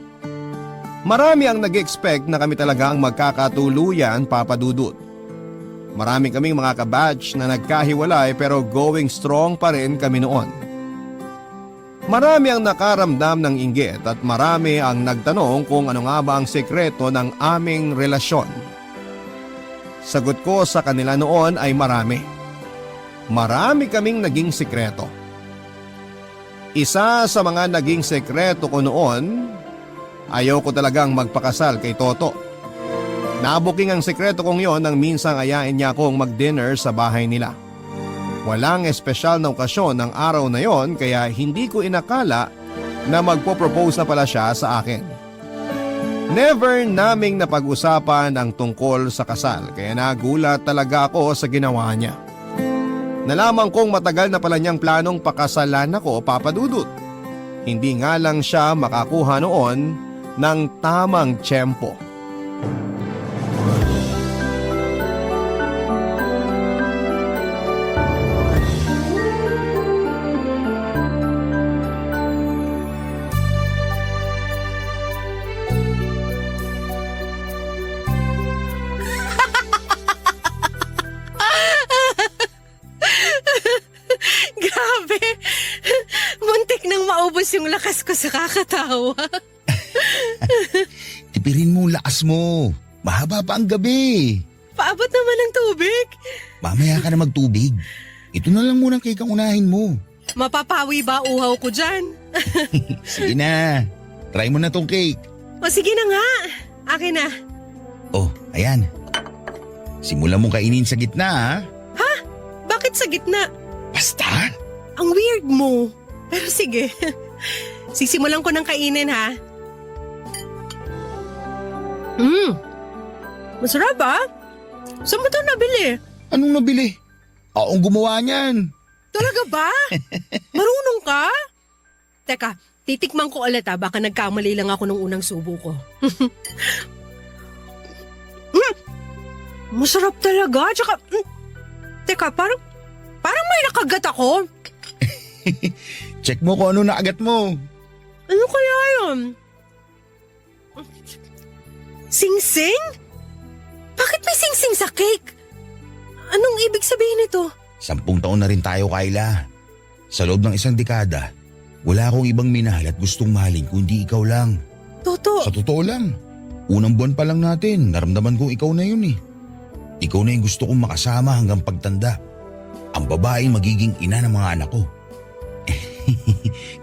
Marami ang nag-expect na kami talaga ang magkakatuluyan, Papa Dudut. Marami kaming mga kabatch na nagkahiwalay pero going strong pa rin kami noon. Marami ang nakaramdam ng inggit at marami ang nagtanong kung ano nga ba ang sekreto ng aming relasyon. Sagot ko sa kanila noon ay marami. Marami kaming naging sekreto. Isa sa mga naging sekreto ko noon, ayaw ko talagang magpakasal kay Toto. Nabuking ang sekreto kong yon nang minsang ayain niya akong mag-dinner sa bahay nila. Walang espesyal na okasyon ng araw na yon kaya hindi ko inakala na magpo-propose na pala siya sa akin. Never naming napag-usapan ang tungkol sa kasal kaya nagulat talaga ako sa ginawa niya. Nalaman kong matagal na pala niyang planong pakasalan ako, Papa Dudut. Hindi nga lang siya makakuha noon ng tamang tiyempo. Grabe! Muntik nang maubos yung lakas ko sa kakatawa. Tipirin mo ang lakas mo. Mahaba pa ang gabi. Paabot naman ng tubig. Mamaya ka na magtubig. Ito na lang muna cake ang unahin mo. Mapapawi ba uhaw ko dyan? Sige na. Try mo na tong cake. O sige na nga. Akin na. Oh, ayan. Simulan mong kainin sa gitna, ha? Bakit sa gitna? Basta. Ang weird mo. Pero sige. Sisimulan ko ng kainin, ha? Masarap, ha? Saan mo ito nabili? Anong nabili? Akong gumawa niyan. Talaga ba? Marunong ka? Teka, titikman ko ulit, ha? Baka nagkamali lang ako nung unang subo ko. Masarap talaga. Tsaka, teka, parang may nakagat ako. Check mo kung ano naagat mo. Ano kaya yun? Sing-sing? Bakit may sing-sing sa cake? Anong ibig sabihin nito? 10 taon na rin tayo, Kyla. Sa loob ng 1 dekada, wala akong ibang minahal at gustong mahalin kundi ikaw lang. Toto. Sa totoo lang, unang buwan pa lang natin, naramdaman kong ikaw na yun eh. Ikaw na yung gusto kong makasama hanggang pagtanda. Ang babaeng magiging ina ng mga anak ko.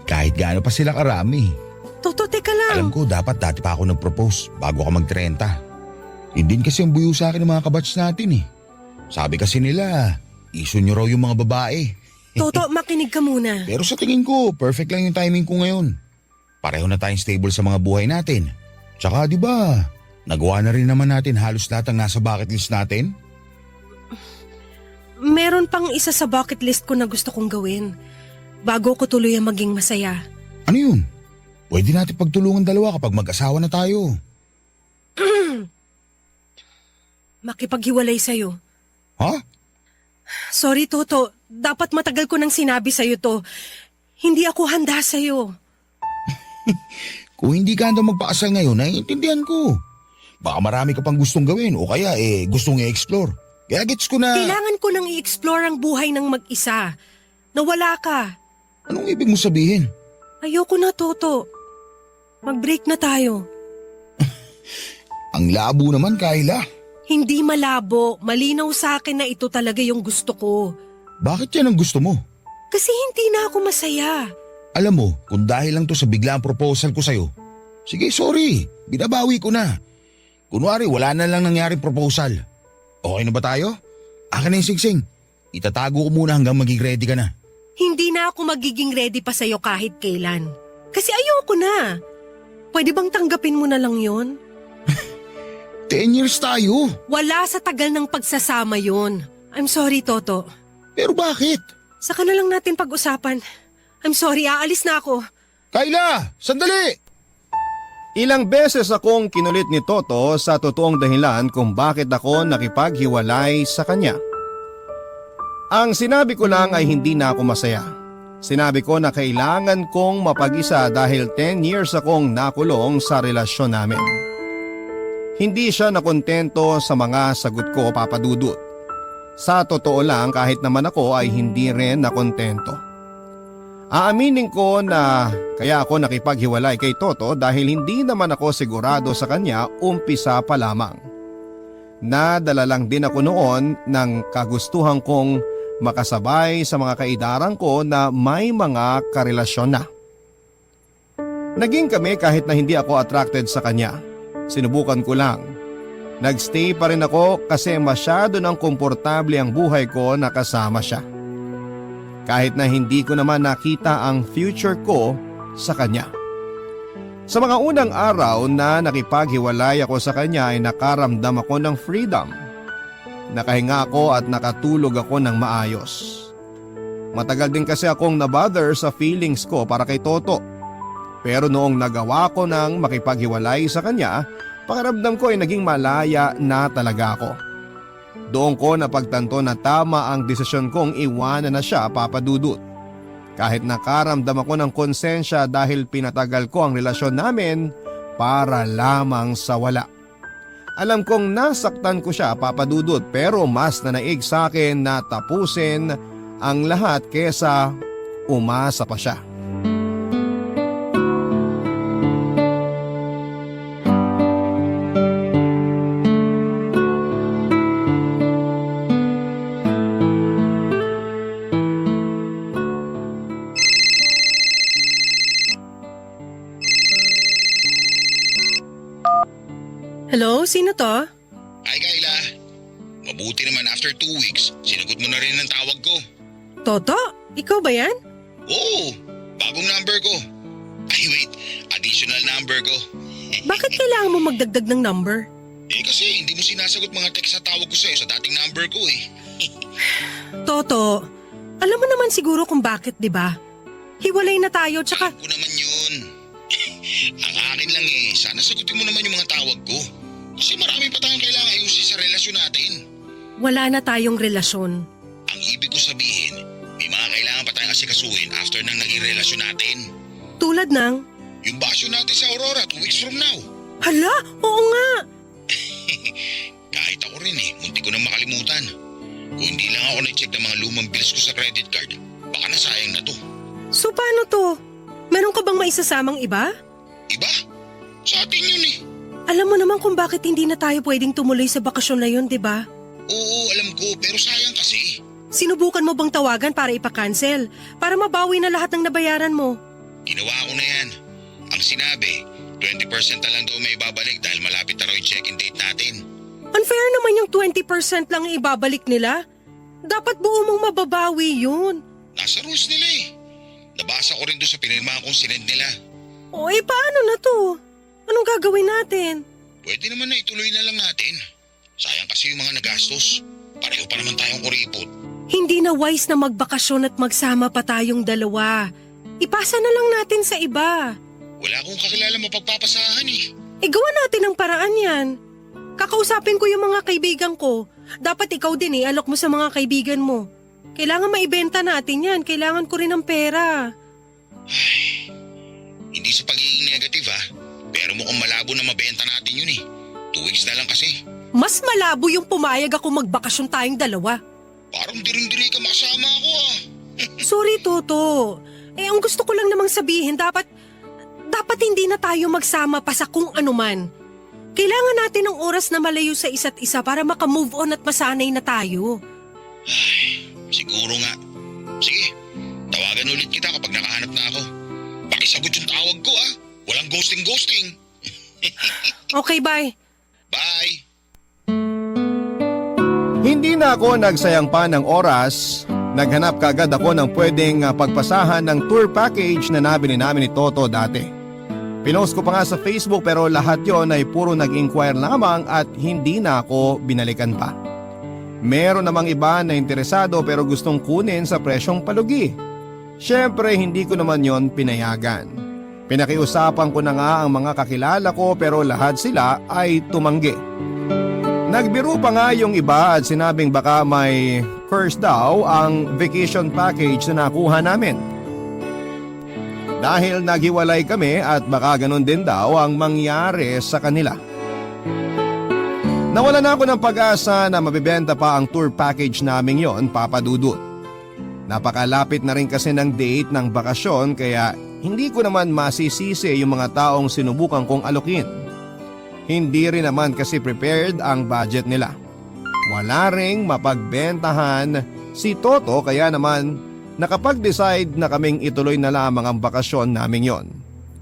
Kahit gaano pa sila karami. Toto, teka lang. Alam ko dapat dati pa ako nag-propose bago ka mag-30. Yun din kasi ang buyo sa akin ng mga kabatch natin eh. Sabi kasi nila, iso nyo raw yung mga babae. Toto, makinig ka muna. Pero sa tingin ko, perfect lang yung timing ko ngayon. Pareho na tayong stable sa mga buhay natin. Tsaka di ba, nagawa na rin naman natin halos lahat ang nasa bucket list natin? Meron pang isa sa bucket list ko na gusto kong gawin. Bago ko tuloy ang maging masaya. Ano yun? Pwede natin pagtulungan dalawa kapag mag-asawa na tayo. Makipaghiwalay sa'yo. Ha? Sorry, Toto. Dapat matagal ko nang sinabi sa'yo to. Hindi ako handa sa'yo. Kung hindi ka handa magpakasal ngayon, naiintindihan ko. Baka marami ka pang gustong gawin o kaya gustong i-explore. Kaya gets ko na… Kailangan ko nang i-explore ang buhay ng mag-isa. Nawala ka. Anong ibig mo sabihin? Ayoko na, Toto. Mag-break na tayo. Ang labo naman, Kayla. Hindi malabo. Malinaw sa akin na ito talaga yung gusto ko. Bakit yan ang gusto mo? Kasi hindi na ako masaya. Alam mo, kung dahil lang to sa biglang proposal ko sa'yo, sige, sorry, binabawi ko na. Kunwari, wala na lang nangyaring proposal. Okay na ba tayo? Akin na yung singsing. Itatago ko muna hanggang maging ready ka na. Hindi na ako magiging ready pa sa'yo kahit kailan. Kasi ayoko na. Pwede bang tanggapin mo na lang yon? 10 years tayo. Wala sa tagal ng pagsasama yon. I'm sorry, Toto. Pero bakit? Saka na lang natin pag-usapan. I'm sorry, aalis na ako. Kayla, sandali! Ilang beses akong kinulit ni Toto sa totoong dahilan kung bakit ako nakipaghiwalay sa kanya. Ang sinabi ko lang ay hindi na ako masaya. Sinabi ko na kailangan kong mapag-isa dahil 10 years akong nakulong sa relasyon namin. Hindi siya nakontento sa mga sagot ko, Papa Dudut. Sa totoo lang, kahit naman ako ay hindi rin nakontento. Aaminin ko na kaya ako nakipaghiwalay kay Toto dahil hindi naman ako sigurado sa kanya umpisa pa lamang. Nadala lang din ako noon ng kagustuhan kong makasabay sa mga kaidaran ko na may mga karelasyon na. Naging kami kahit na hindi ako attracted sa kanya. Sinubukan ko lang. Nagstay pa rin ako kasi masyado nang komportable ang buhay ko na kasama siya. Kahit na hindi ko naman nakita ang future ko sa kanya. Sa mga unang araw na nakipaghiwalay ako sa kanya ay nakaramdam ako ng freedom. Nakahinga ako at nakatulog ako ng maayos. Matagal din kasi akong nabother sa feelings ko para kay Toto. Pero noong nagawa ko ng makipaghiwalay sa kanya, pakiramdam ko ay naging malaya na talaga ako. Doon ko napagtanto na tama ang desisyon kong iwanan na siya, Papa Dudut. Kahit nakaramdam ako ng konsensya dahil pinatagal ko ang relasyon namin para lamang sa wala. Alam kong nasaktan ko siya, Papa Dudut, pero mas nanaig sa akin na tapusin ang lahat kesa umasa pa siya. Hello, sino to? Ay, Kayla. Mabuti naman after 2 weeks, sinagot mo na rin ang tawag ko. Toto? Ikaw ba yan? Oo, bagong number ko. Ay wait, additional number ko. Bakit kailangan mo magdagdag ng number? Kasi hindi mo sinasagot mga text sa tawag ko sa'yo sa dating number ko eh. Toto, alam mo naman siguro kung bakit, di ba? Hiwalay na tayo, tsaka… Alam ko naman yun. Ang akin lang sana sagutin mo naman yung mga tawag ko. Kasi marami pa tayong kailangan ayusin sa relasyon natin. Wala na tayong relasyon. Ang ibig ko sabihin, may mga kailangan pa tayong asikasuhin after nang naging relasyon natin. Tulad ng… Yung basyo natin sa Aurora 2 weeks from now. Hala, oo nga! Kahit ako rin munti ko nang makalimutan. Kung hindi lang ako nag-check ng mga lumang bills ko sa credit card, baka nasayang na to. So paano to? Meron ka bang maisasamang iba? Iba? Sa atin yun Alam mo naman kung bakit hindi na tayo pwedeng tumuloy sa bakasyon na yun, di ba? Oo, alam ko, pero sayang kasi. Sinubukan mo bang tawagan para ipa-cancel? Para mabawi na lahat ng nabayaran mo? Ginawa ko na yan. Ang sinabi, 20% na lang daw may ibabalik dahil malapit na raw yung check-in date natin. Unfair naman yung 20% lang ibabalik nila. Dapat buo mong mababawi yun. Nasa rules nila eh. Nabasa ko rin doon sa pinirmahan kong sinend nila. O paano na to? Anong gagawin natin? Pwede naman na ituloy na lang natin. Sayang kasi yung mga nagastos. Pareho pa naman tayong kuripot. Hindi na wise na magbakasyon at magsama pa tayong dalawa. Ipasa na lang natin sa iba. Wala akong kakilala mapagpapasahan eh. Gawa natin ang paraan yan. Kakausapin ko yung mga kaibigan ko. Dapat ikaw din alok mo sa mga kaibigan mo. Kailangan maibenta natin yan. Kailangan ko rin ng pera. Hindi sa pagiging negative ha. Pero mukhang malabo na mabenta natin yun eh. 2 weeks na lang kasi. Mas malabo yung pumayag ako magbakasyon tayong dalawa. Parang diring-diri ka makasama ako ah. Sorry, Toto. Ang gusto ko lang namang sabihin, dapat hindi na tayo magsama pa sa kung ano man. Kailangan natin ng oras na malayo sa isa't isa para makamove on at masanay na tayo. Siguro nga. Sige, tawagan ulit kita kapag nakahanap na ako. Pakisagot yung tawag ko ah. Walang ghosting. Okay, bye. Bye! Hindi na ako nagsayang pa ng oras. Naghanap kagad ako ng pwedeng pagpasahan ng tour package na nabili namin ni Toto dati. Pinost ko pa nga sa Facebook pero lahat yon ay puro nag-inquire lamang at hindi na ako binalikan pa. Meron namang iba na interesado pero gustong kunin sa presyong palugi. Siyempre hindi ko naman yon pinayagan. Pinakiusapan ko na nga ang mga kakilala ko pero lahat sila ay tumanggi. Nagbiro pa nga yung iba at sinabing baka may curse daw ang vacation package na nakuha namin. Dahil naghiwalay kami at baka ganun din daw ang mangyari sa kanila. Nawala na ako ng pag-asa na mabibenta pa ang tour package naming yon, Papa Dudut. Napakalapit na rin kasi ng date ng bakasyon kaya hindi ko naman masisisi yung mga taong sinubukan kong alokin. Hindi rin naman kasi prepared ang budget nila. Wala ring mapagbentahan si Toto kaya naman nakapag-decide na kaming ituloy na lamang ang bakasyon namin yon.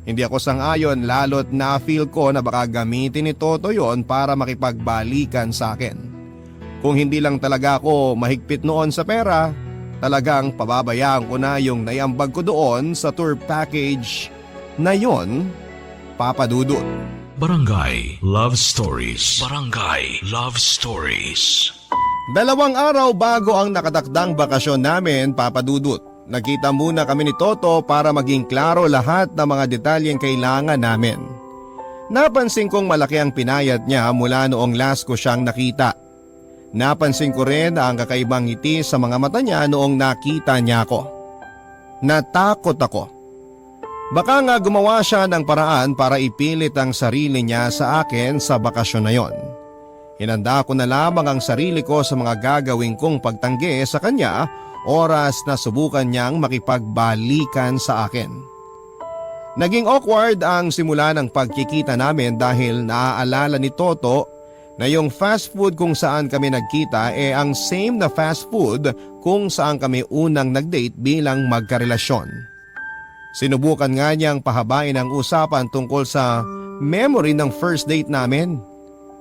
Hindi ako sang-ayon lalo't na-feel ko na baka gamitin ni Toto yon para makipagbalikan sa akin. Kung hindi lang talaga ako mahigpit noon sa pera, talagang pababayaan ko na yung naiambag ko doon sa tour package na yon, Papa Dudut. Barangay Love Stories. Barangay Love Stories. 2 araw bago ang nakatakdang bakasyon namin, Papa Dudut. Nagkita muna kami ni Toto para maging klaro lahat ng mga detalyeng kailangan namin. Napansin kong malaki ang pinayat niya mula noong last ko siyang nakita. Napansin ko rin ang kakaibang ngiti sa mga mata niya noong nakita niya ako. Natakot ako. Baka nga gumawa siya ng paraan para ipilit ang sarili niya sa akin sa bakasyon na yon. Hinanda ko na lamang ang sarili ko sa mga gagawin kong pagtanggi sa kanya oras na subukan niyang makipagbalikan sa akin. Naging awkward ang simula ng pagkikita namin dahil naaalala ni Toto na yung fast food kung saan kami nagkita ang same na fast food kung saan kami unang nag-date bilang magkarelasyon. Sinubukan nga niyang pahabain ang usapan tungkol sa memory ng first date namin.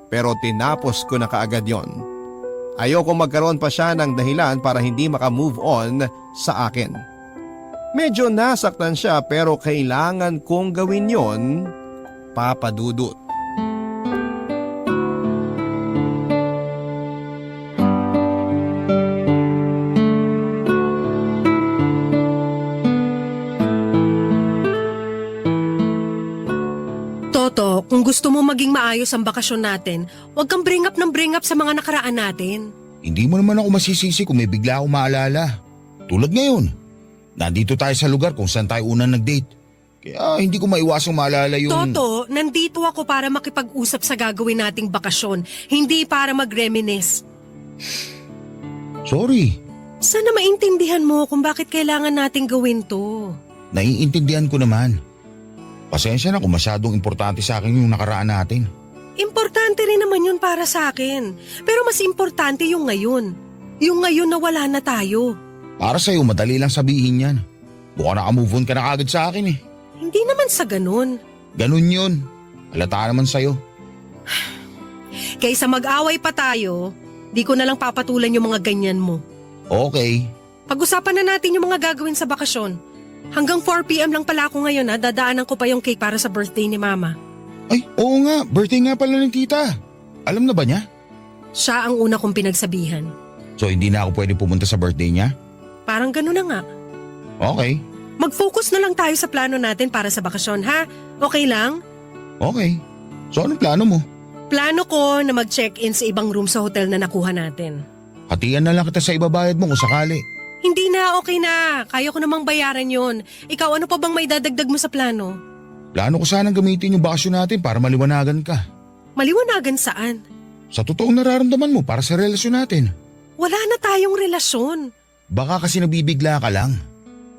Pero tinapos ko na kaagad yon. Ayoko magkaroon pa siya ng dahilan para hindi makamove on sa akin. Medyo nasaktan siya pero kailangan kong gawin yon, Papa Dudut. Toto, kung gusto mo maging maayos ang bakasyon natin, huwag kang bring up sa mga nakaraan natin. Hindi mo naman ako masisisi kung may bigla akong maalala. Tulad ngayon, nandito tayo sa lugar kung saan tayo unang nag-date. Kaya hindi ko maiwasang maalala yung… Toto, nandito ako para makipag-usap sa gagawin nating bakasyon, hindi para mag-reminisce. Sorry, Sana maintindihan mo kung bakit kailangan nating gawin to. naiintindihan ko naman. Pasensya na kung masyadong importante sa akin yung nakaraan natin. Importante rin naman yun para sa akin. Pero mas importante yung ngayon. Yung ngayon na wala na tayo. Para sa'yo, madali lang sabihin yan. Baka naka-move on ka na agad sa akin eh. Hindi naman sa ganun. Ganun yun. Halata naman sa'yo. Kaysa mag-away pa tayo, di ko na lang papatulan yung mga ganyan mo. Okay, Pag-usapan na natin yung mga gagawin sa bakasyon. Hanggang 4 p.m. lang pala ako ngayon ha. Dadaanan ko pa yung cake para sa birthday ni Mama. Ay, oo nga. Birthday nga pala ng tita. Alam na ba niya? Siya ang una kong pinagsabihan. So hindi na ako pwede pumunta sa birthday niya? Parang gano'n na nga. Okay. Mag-focus na lang tayo sa plano natin para sa bakasyon ha. Okay lang? Okay. So anong plano mo? Plano ko na mag-check-in sa ibang room sa hotel na nakuha natin. Hatian na lang kita sa ibabayad mo kung sakali. Hindi na, okay na. Kaya ko namang bayaran yon. Ikaw, ano pa bang may dadagdag mo sa plano? Plano ko sanang gamitin yung bakasyon natin para maliwanagan ka. Maliwanagan saan? Sa totoong nararamdaman mo para sa relasyon natin. Wala na tayong relasyon. Baka kasi nabibigla ka lang.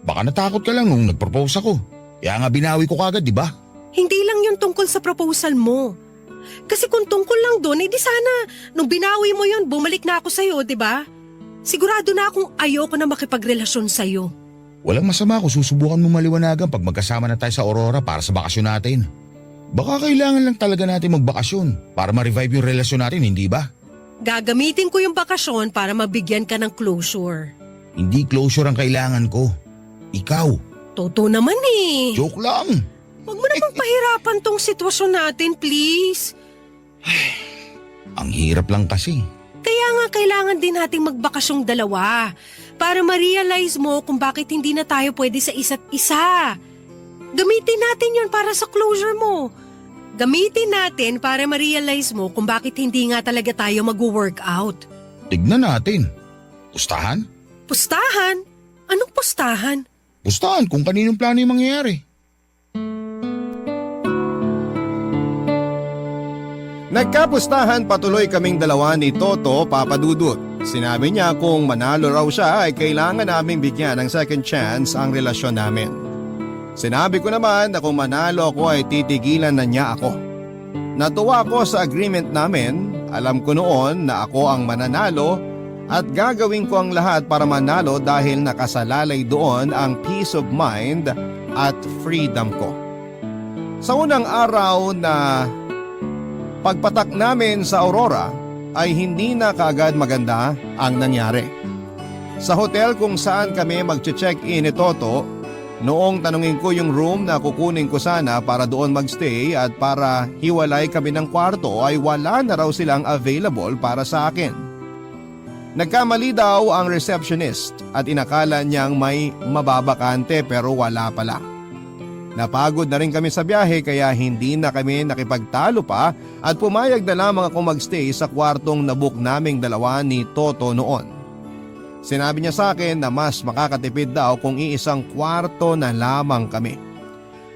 Baka natakot ka lang nung nag-propose ako. Kaya nga binawi ko kagad, di ba? Hindi lang yun tungkol sa proposal mo. Kasi kung tungkol lang doon, di sana, nung binawi mo yun, bumalik na ako sa'yo, di ba? Sigurado na akong ayoko na makipagrelasyon sa'yo. Walang masama kung susubukan mo maliwanagan pag magkasama na tayo sa Aurora para sa bakasyon natin. Baka kailangan lang talaga natin magbakasyon para ma-revive yung relasyon natin, hindi ba? Gagamitin ko yung bakasyon para mabigyan ka ng closure. Hindi closure ang kailangan ko. Ikaw. Totoo naman eh. Joke lang. Huwag mo namang pahirapan tong sitwasyon natin, please. Ang hirap lang kasi. Kaya nga kailangan din nating magbakasyong dalawa para ma-realize mo kung bakit hindi na tayo pwede sa isa't isa. Gamitin natin yon para sa closure mo. Gamitin natin para ma-realize mo kung bakit hindi nga talaga tayo mag-workout. Tignan natin. Pustahan? Pustahan? Anong pustahan? Pustahan kung kaninong plano yung mangyayari. Nagkapustahan patuloy kaming dalawa ni Toto Papadudut. Sinabi niya kung manalo raw siya ay kailangan naming bigyan ng second chance ang relasyon namin. Sinabi ko naman na kung manalo ako ay titigilan na niya ako. Natuwa ako sa agreement namin, alam ko noon na ako ang mananalo at gagawin ko ang lahat para manalo dahil nakasalalay doon ang peace of mind at freedom ko. Sa unang araw na pagpatak namin sa Aurora ay hindi na kaagad maganda ang nangyari. Sa hotel kung saan kami mag-check-in ni Toto, noong tanungin ko yung room na kukunin ko sana para doon magstay at para hiwalay kami ng kwarto ay wala na raw silang available para sa akin. Nagkamali daw ang receptionist at inakala niyang may mababakante pero wala pala. Napagod na rin kami sa biyahe kaya hindi na kami nakipagtalo pa at pumayag na lamang ako magstay sa kwartong nabook naming dalawa ni Toto noon. Sinabi niya sa akin na mas makakatipid daw kung iisang kwarto na lamang kami.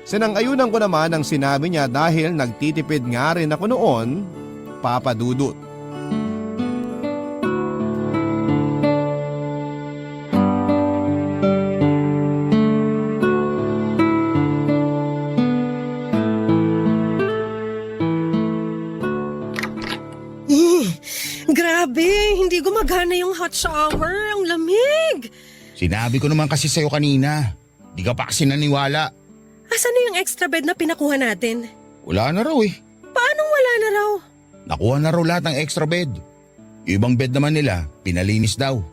Sinang-ayunan ko naman ang sinabi niya dahil nagtitipid nga rin ako noon, Papa Dudut. Grabe, hindi gumagana yung hot shower. Ang lamig. Sinabi ko naman kasi sa'yo kanina. Di ka pa kasi naniwala. Asan na yung extra bed na pinakuha natin? Wala na raw eh. Paano wala na raw? Nakuha na raw lahat ng extra bed. Yung ibang bed naman nila, pinalinis daw.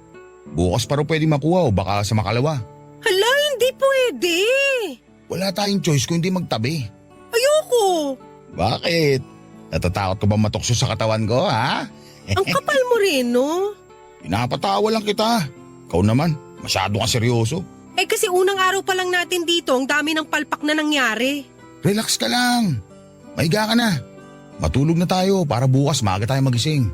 Bukas pa raw pwede makuha o baka sa makalawa. Hala, hindi pwede. Wala tayong choice kung hindi magtabi. Ayoko. Bakit? Natatakot ka ba matukso sa katawan ko, ha? Ang kapal mo rin, no? Pinapatawa lang kita. Ikaw naman, masyado kang seryoso. Eh kasi unang araw pa lang natin dito, ang dami ng palpak na nangyari. Relax ka lang. Mahiga ka na. Matulog na tayo para bukas maaga tayo magising.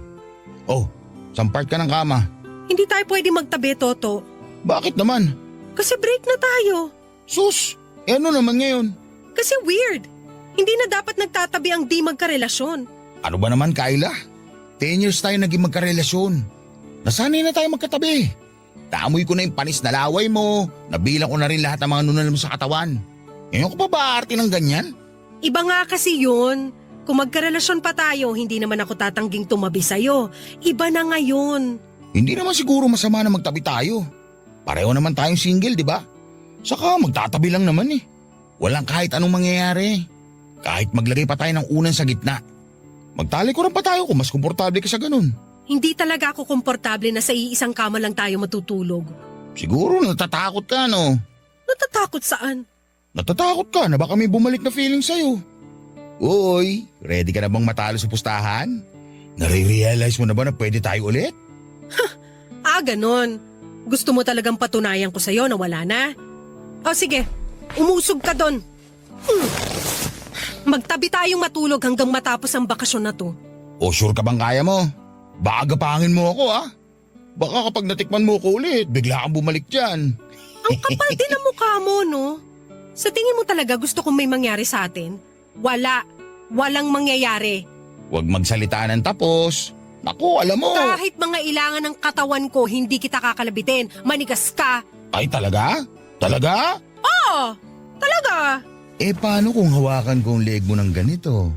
Oh, sampart ka ng kama. Hindi tayo pwede magtabi, Toto. Bakit naman? Kasi break na tayo. Sus, ano naman ngayon? Kasi weird. Hindi na dapat nagtatabi ang di magkarelasyon. Ano ba naman, Kyla? 10 years tayo naging magkarelasyon. Nasanay na tayo magkatabi. Naamoy ko na yung panis na laway mo. Nabilang ko na rin lahat ng mga nunal mo sa katawan. Ngayon ko pa ba aarte ng ganyan? Iba nga kasi yun. Kung magkarelasyon pa tayo, hindi naman ako tatangging tumabi sa'yo. Iba na ngayon. Hindi naman siguro masama na magtabi tayo. Pareho naman tayong single, di ba? Saka magtatabi lang naman eh. Walang kahit anong mangyayari. Kahit maglagay pa tayo ng unan sa gitna. Magtalikuran pa tayo kung mas komportable ka sa ganun. Hindi talaga ako komportable na sa iisang kama lang tayo matutulog. Siguro natatakot ka, no? Natatakot saan? Natatakot ka na baka may bumalik na feeling sa'yo. Uy, ready ka na bang matalo sa pustahan? Nare-realize mo na ba na pwede tayo ulit? Ganon. Gusto mo talagang patunayan ko sa'yo na wala na? O sige, umusog ka doon. Magtabi tayong matulog hanggang matapos ang bakasyon na to. O sure ka bang kaya mo? Baka gapangin mo ako, ha? Baka kapag natikman mo ko ulit, bigla kang bumalik dyan. Ang kapal din ang mukha mo, no? Sa tingin mo talaga gusto kong may mangyari sa atin? Walang mangyayari. Huwag magsalita ng tapos. Naku, alam mo. Kahit mga ilangan ng katawan ko, hindi kita kakalabitin. Manigas ka. Ay talaga? Talaga? Oo, talaga. Eh paano kung hawakan ko ang leg mo ng ganito?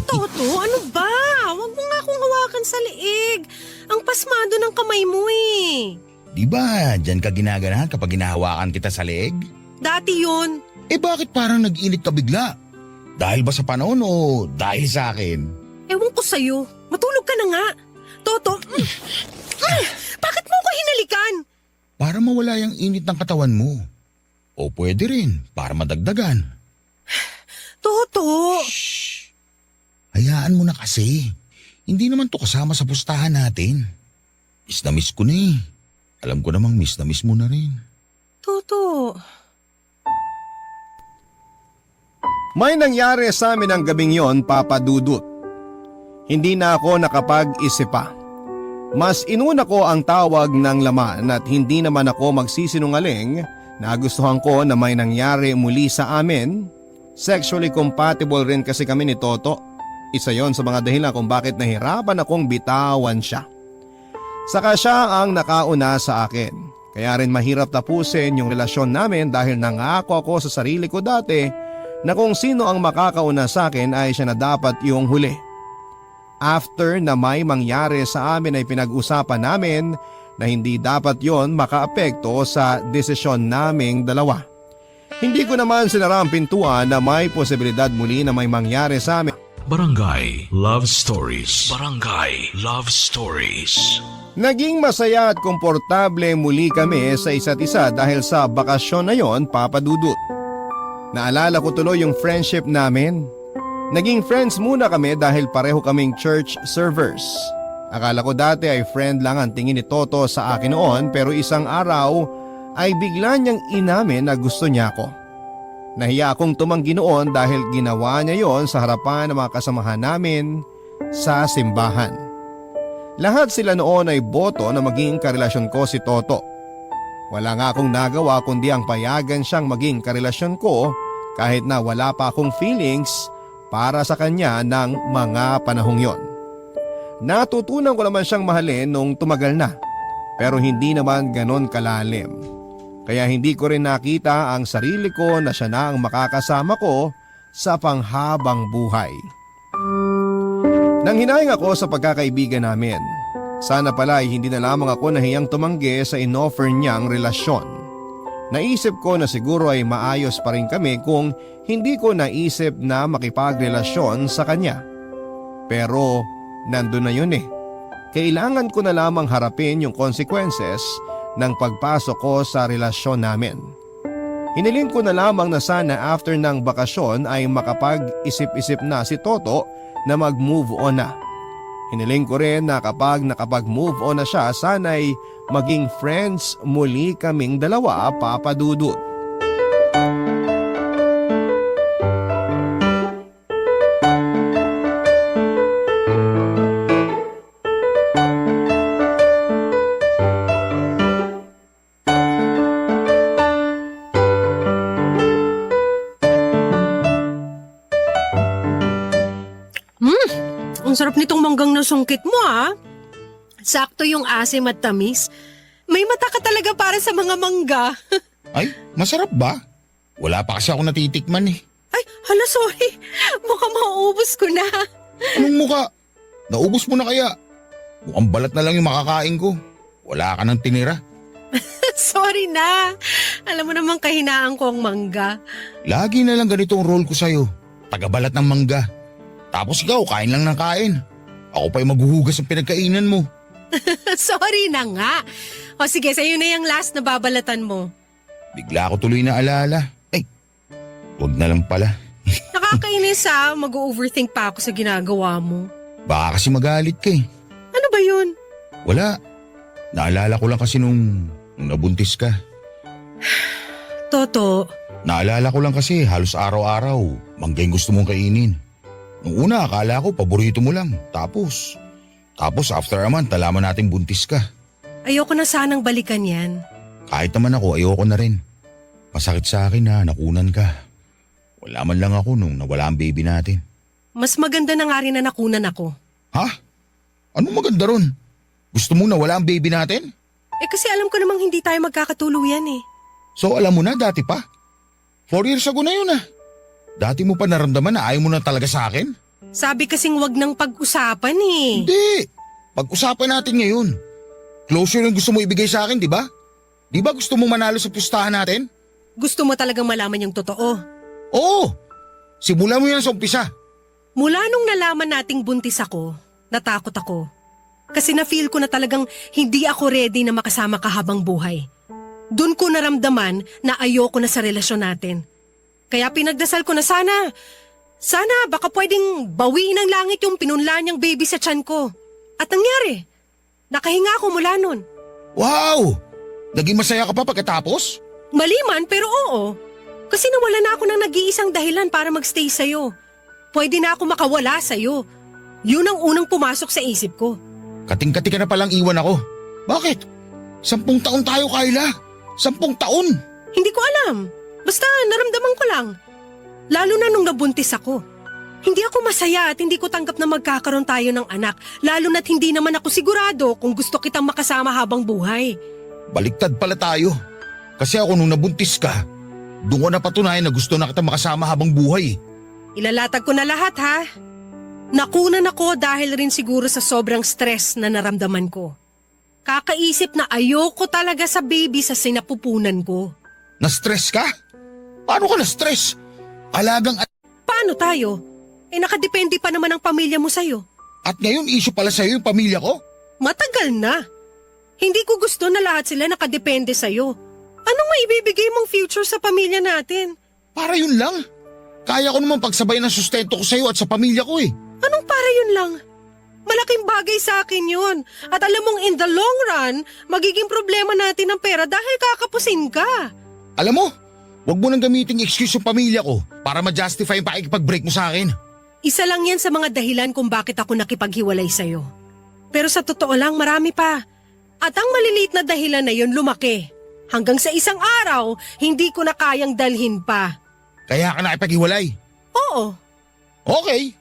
Toto, ano ba? Huwag mo nga akong hawakan sa liig. Ang pasmado ng kamay mo eh. Di ba, dyan ka ginaganahan kapag hinahawakan kita sa leg? Dati yun. Eh bakit parang nag-init ka bigla? Dahil ba sa panahon o dahil sa akin? Ewan ko sa'yo. Matulog ka na nga. Toto, bakit mo ko hinalikan? Para mawala yung init ng katawan mo. O pwede rin, para madagdagan. Toto. Shh! Hayaan mo na kasi. Hindi naman to kasama sa pustahan natin. Miss na miss ko na eh. Alam ko namang miss na miss mo na rin. Toto. May nangyari sa amin ang gabing yon, Papa Dudut. Hindi na ako nakapag-isip pa. Mas inuna ko ang tawag ng laman at hindi naman ako magsisinungaling. Nagustuhan ko na may nangyari muli sa amin. Sexually compatible rin kasi kami ni Toto. Isa yon sa mga dahilan kung bakit nahirapan akong bitawan siya. Saka siya ang nakauna sa akin. Kaya rin mahirap tapusin yung relasyon namin dahil nangako ako sa sarili ko dati na kung sino ang makakauna sa akin ay siya na dapat yung huli. After na may mangyari sa amin ay pinag-usapan namin na hindi dapat yon makaapekto sa desisyon naming dalawa. Hindi ko naman sinara ang pintuan na may posibilidad muli na may mangyari sa amin. Barangay Love Stories. Barangay Love Stories. Naging masaya at komportable muli kami sa isa't isa dahil sa bakasyon na yon, Papa Dudut. Naalala ko tuloy yung friendship namin. Naging friends muna kami dahil pareho kaming church servers. Akala ko dati ay friend lang ang tingin ni Toto sa akin noon pero isang araw ay bigla niyang inamin na gusto niya ako. Nahiya akong tumanggi noon dahil ginawa niya yon sa harapan ng mga kasamahan namin sa simbahan. Lahat sila noon ay boto na maging karelasyon ko si Toto. Wala nga akong nagawa kundi ang payagan siyang maging karelasyon ko kahit na wala pa akong feelings para sa kanya ng mga panahong yon. Natutunan ko naman siyang mahalin nung tumagal na pero hindi naman ganon kalalim. Kaya hindi ko rin nakita ang sarili ko na siya na ang makakasama ko sa panghabang buhay. Nang hinayang ako sa pagkakaibigan namin, sana pala ay hindi na lamang ako nahiyang tumanggi sa inoffer niyang relasyon. Naisip ko na siguro ay maayos pa rin kami kung hindi ko naisip na makipagrelasyon sa kanya. Pero nandun na yun eh. Kailangan ko na lamang harapin yung consequences ng pagpasok ko sa relasyon namin. Hiniling ko na lamang na sana after ng bakasyon ay makapag-isip-isip na si Toto na mag-move on na. Hiniling ko rin na kapag nakapag-move on na siya, sana'y maging friends muli kaming dalawa, Papa Dudut. Ang sarap nitong manggang nasungkit mo ah. Sakto yung asim at tamis. May mata ka talaga para sa mga mangga. Ay, masarap ba? Wala pa kasi ako natitikman eh. Ay, hala sorry. Mukhang mauubos ko na. Anong muka? Naubos mo na kaya? Mukhang balat na lang yung makakain ko. Wala ka nang tinira. Sorry na. Alam mo naman kahinaan ko ang mangga. Lagi na lang ganito ang role ko sa'yo. Tagabalat ng mangga. Tapos ikaw, kain lang ng kain. Ako pa'y maghuhugas ng pinagkainan mo. Sorry na nga. O sige, sa'yo na yung last na babalatan mo. Bigla ako tuloy na alala. Ay, wag na lang pala. Nakakainis mag-overthink pa ako sa ginagawa mo. Baka kasi magalit ka eh. Ano ba yun? Wala. Naalala ko lang kasi nung nabuntis ka. Toto, Naalala ko lang kasi halos araw-araw mangga yung gusto mong kainin. Nung una akala ko paborito mo lang. Tapos after a month alaman nating buntis ka. ayoko na sanang balikan yan. Kahit naman ako ayoko na rin. Masakit sa akin na nakunan ka. Wala man lang ako nung nawala ang baby natin. Mas maganda na nga rin na nakunan ako. Ha? Anong maganda ron? Gusto mong nawala ang baby natin? Kasi alam ko namang hindi tayo magkakatuluyan eh. So alam mo na dati pa? 4 years ago na yun ah. Dati mo pa naramdaman na ayaw mo na talaga sa akin? Sabi kasing wag nang pag-usapan eh. Hindi. Pag-usapan natin ngayon. Closure yung gusto mo ibigay sa akin, di ba? Di ba gusto mo manalo sa pustahan natin? Gusto mo talagang malaman yung totoo. Oo. Simula mo yan sa umpisa. Mula nung nalaman nating buntis ako, natakot ako. Kasi na-feel ko na talagang hindi ako ready na makasama ka habang buhay. Doon ko naramdaman na ayoko na sa relasyon natin. Kaya pinagdasal ko na sana baka pwedeng bawiin ng langit yung pinunla niyang baby sa tiyan ko. At nangyari, nakahinga ako mula nun. Wow! Naging masaya ka pa pagkatapos? Mali man pero oo. Kasi nawala na ako ng nag-iisang dahilan para magstay sa'yo. Pwede na ako makawala sa'yo. Yun ang unang pumasok sa isip ko. Kating-kati ka na palang iwan ako. Bakit? 10 taon tayo, Kyla. 10 taon. Hindi ko alam. Basta naramdaman ko lang. Lalo na nung nabuntis ako. Hindi ako masaya at hindi ko tanggap na magkakaroon tayo ng anak. Lalo na't hindi naman ako sigurado kung gusto kitang makasama habang buhay. Baliktad pala tayo. Kasi ako nung nabuntis ka, doon ko napatunayan na gusto na kita makasama habang buhay. Ilalatag ko na lahat ha. Nakunan ako dahil rin siguro sa sobrang stress na naramdaman ko. Kakaisip na ayoko talaga sa baby sa sinapupunan ko. Na-stress ka? Paano ka na-stress? Alagang Paano tayo? Nakadepende pa naman ang pamilya mo sa'yo. at ngayon issue pala sa'yo yung pamilya ko? Matagal na. Hindi ko gusto na lahat sila nakadepende sa'yo. Anong maibibigay mong future sa pamilya natin? Para yun lang. Kaya ko naman pagsabay ng sustento ko sa'yo at sa pamilya ko eh. Anong para yun lang? Malaking bagay sa akin yun. At alam mong in the long run, magiging problema natin ang pera dahil kakapusin ka. Alam mo, wag mo nang gamiting excuse yung pamilya ko para ma-justify yung pakikipag-break mo sa akin. Isa lang yan sa mga dahilan kung bakit ako nakipaghiwalay sa'yo. Pero sa totoo lang, marami pa. At ang maliliit na dahilan na yun lumaki. Hanggang sa isang araw, hindi ko na kayang dalhin pa. Kaya ka nakipaghiwalay. Oo. Okay,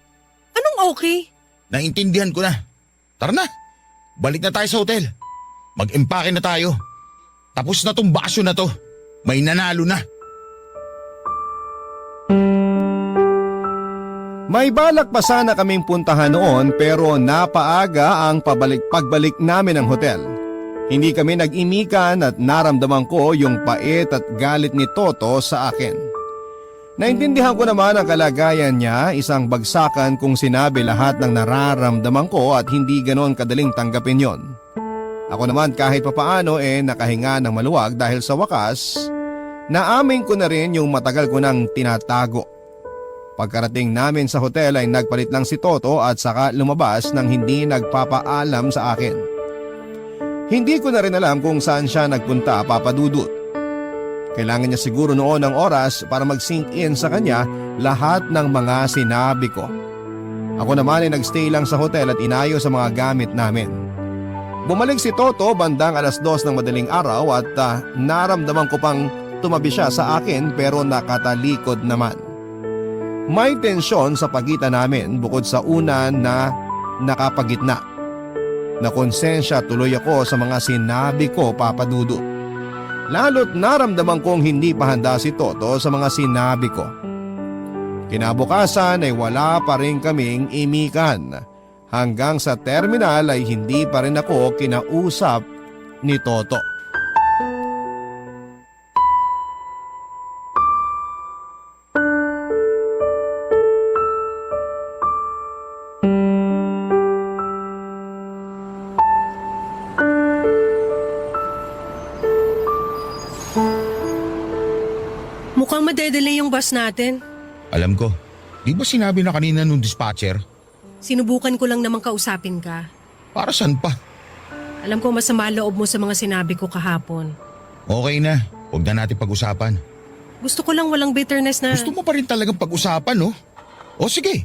Anong okay? naintindihan ko na. Tara na, balik na tayo sa hotel. Mag-empake na tayo. Tapos na tong bakasyon na to. May nanalo na. May balak pa sana kaming puntahan noon pero napaaga ang pagbalik namin ng hotel. Hindi kami nag-imikan at naramdaman ko yung pait at galit ni Toto sa akin. Naintindihan ko naman ang kalagayan niya, isang bagsakan kung sinabi lahat ng nararamdaman ko at hindi ganon kadaling tanggapin yon. Ako naman kahit papaano nakahinga ng maluwag dahil sa wakas, naamin ko na rin yung matagal ko nang tinatago. Pagkarating namin sa hotel ay nagpalit lang si Toto at saka lumabas nang hindi nagpapaalam sa akin. Hindi ko na rin alam kung saan siya nagpunta, Papa Dudut. Kailangan niya siguro noon ng oras para mag-sink in sa kanya lahat ng mga sinabi ko. Ako naman ay nagstay lang sa hotel at inayos sa mga gamit namin. Bumalik si Toto bandang 2:00 ng madaling araw at naramdaman ko pang tumabi siya sa akin pero nakatalikod naman. May tensyon sa pagitan namin bukod sa una na nakapagitna. Nakonsensya tuloy ako sa mga sinabi ko, Papa Dudut. Lalo't naramdaman kong hindi pa handa si Toto sa mga sinabi ko. Kinabukasan ay wala pa rin kaming imikan. Hanggang sa terminal ay hindi pa rin ako kinausap ni Toto. nagde-delay yung bus natin. Alam ko. Di ba sinabi na kanina nung dispatcher? Sinubukan ko lang namang kausapin ka. Para saan pa? Alam ko masama loob mo sa mga sinabi ko kahapon. Okay na. Huwag na natin pag-usapan. Gusto ko lang walang bitterness na... Gusto mo pa rin talagang pag-usapan, no? O sige.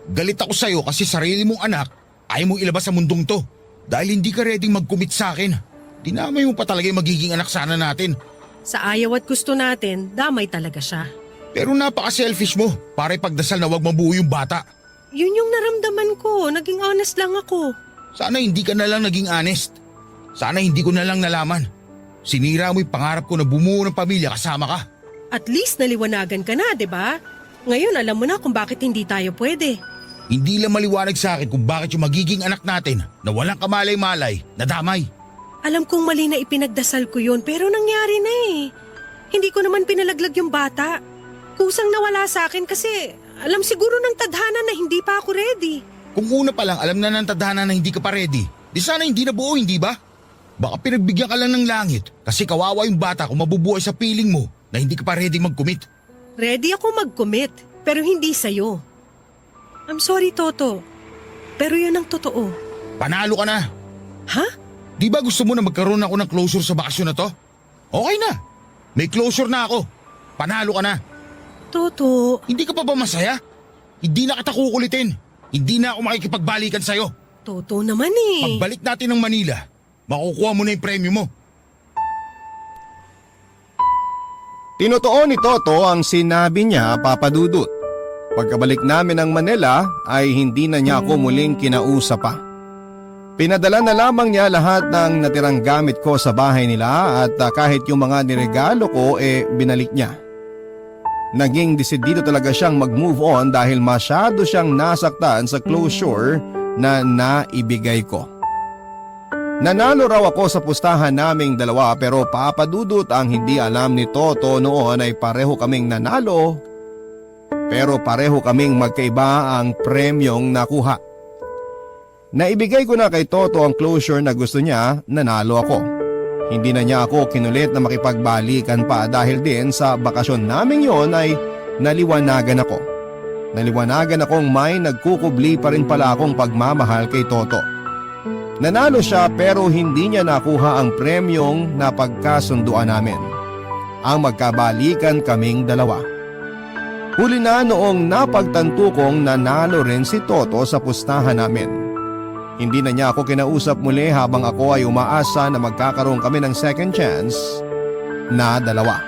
Galit ako sa'yo kasi sarili mong anak ayaw mong ilabas sa mundong to. Dahil hindi ka ready mag-commit sa akin. Dinamay mo pa talaga yung magiging anak sana natin. Sa ayaw at gusto natin, damay talaga siya. Pero napaka-selfish mo para ipagdasal na wag mabuo yung bata. Yun yung naramdaman ko. Naging honest lang ako. Sana hindi ka na lang naging honest. Sana hindi ko na lang nalaman. Sinira mo yung pangarap ko na bumuo ng pamilya kasama ka. At least naliwanagan ka na, di ba? Ngayon alam mo na kung bakit hindi tayo pwede. Hindi lang maliwanag sa akin kung bakit yung magiging anak natin na walang kamalay-malay, nadamay. Alam kong mali na ipinagdasal ko yun pero nangyari na eh. Hindi ko naman pinalaglag yung bata. Kusang nawala sa akin kasi alam siguro ng tadhana na hindi pa ako ready. Kung una pa lang alam na ng tadhana na hindi ka pa ready, di sana hindi nabuo, hindi ba? Baka pinagbigyan ka lang ng langit kasi kawawa yung bata kung mabubuhay sa piling mo na hindi ka pa ready mag-commit. Ready ako mag-commit pero hindi sa'yo. I'm sorry, Toto. Pero yun ang totoo. Panalo ka na. Ha? Di ba gusto mo na magkaroon ako ng closure sa bakasyon na to? Okay na. May closure na ako. Panalo ka na. Toto, Hindi ka pa ba masaya? Hindi na kita kukulitin. Hindi na ako makikipagbalikan sa'yo. Toto naman eh. Pagbalik natin ng Manila, makukuha mo na yung premyo mo. Tinotoo ni Toto ang sinabi niya, Papa Dudut. Pagkabalik namin ng Manila ay hindi na niya ako muling kinausap pa. Pinadala na lamang niya lahat ng natirang gamit ko sa bahay nila at kahit yung mga niregalo ko binalik niya. Naging desidido talaga siyang mag-move on dahil masyado siyang nasaktan sa closure na naibigay ko. Nanalo raw ako sa pustahan naming dalawa pero papadudot ang hindi alam ni Toto noon ay pareho kaming nanalo pero pareho kaming magkaiba ang premyong nakuha. Naibigay ko na kay Toto ang closure na gusto niya, nanalo ako. Hindi na niya ako kinulit na makipagbalikan pa dahil din sa bakasyon naming yon ay naliwanagan ako. Naliwanagan akong may nagkukubli pa rin pala akong pagmamahal kay Toto. Nanalo siya pero hindi niya nakuha ang premyong napagkasunduan namin. Ang magkabalikan kaming dalawa. Huli na noong napagtanto kong nanalo rin si Toto sa pustahan namin. Hindi na niya ako kinausap muli habang ako ay umaasa na magkakaroon kami ng second chance na dalawa.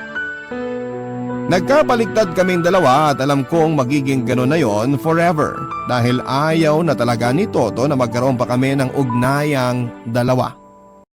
Nagkabaliktad kaming dalawa at alam kong magiging gano'n na yon forever dahil ayaw na talaga ni Toto na magkaroon pa kami ng ugnayang dalawa.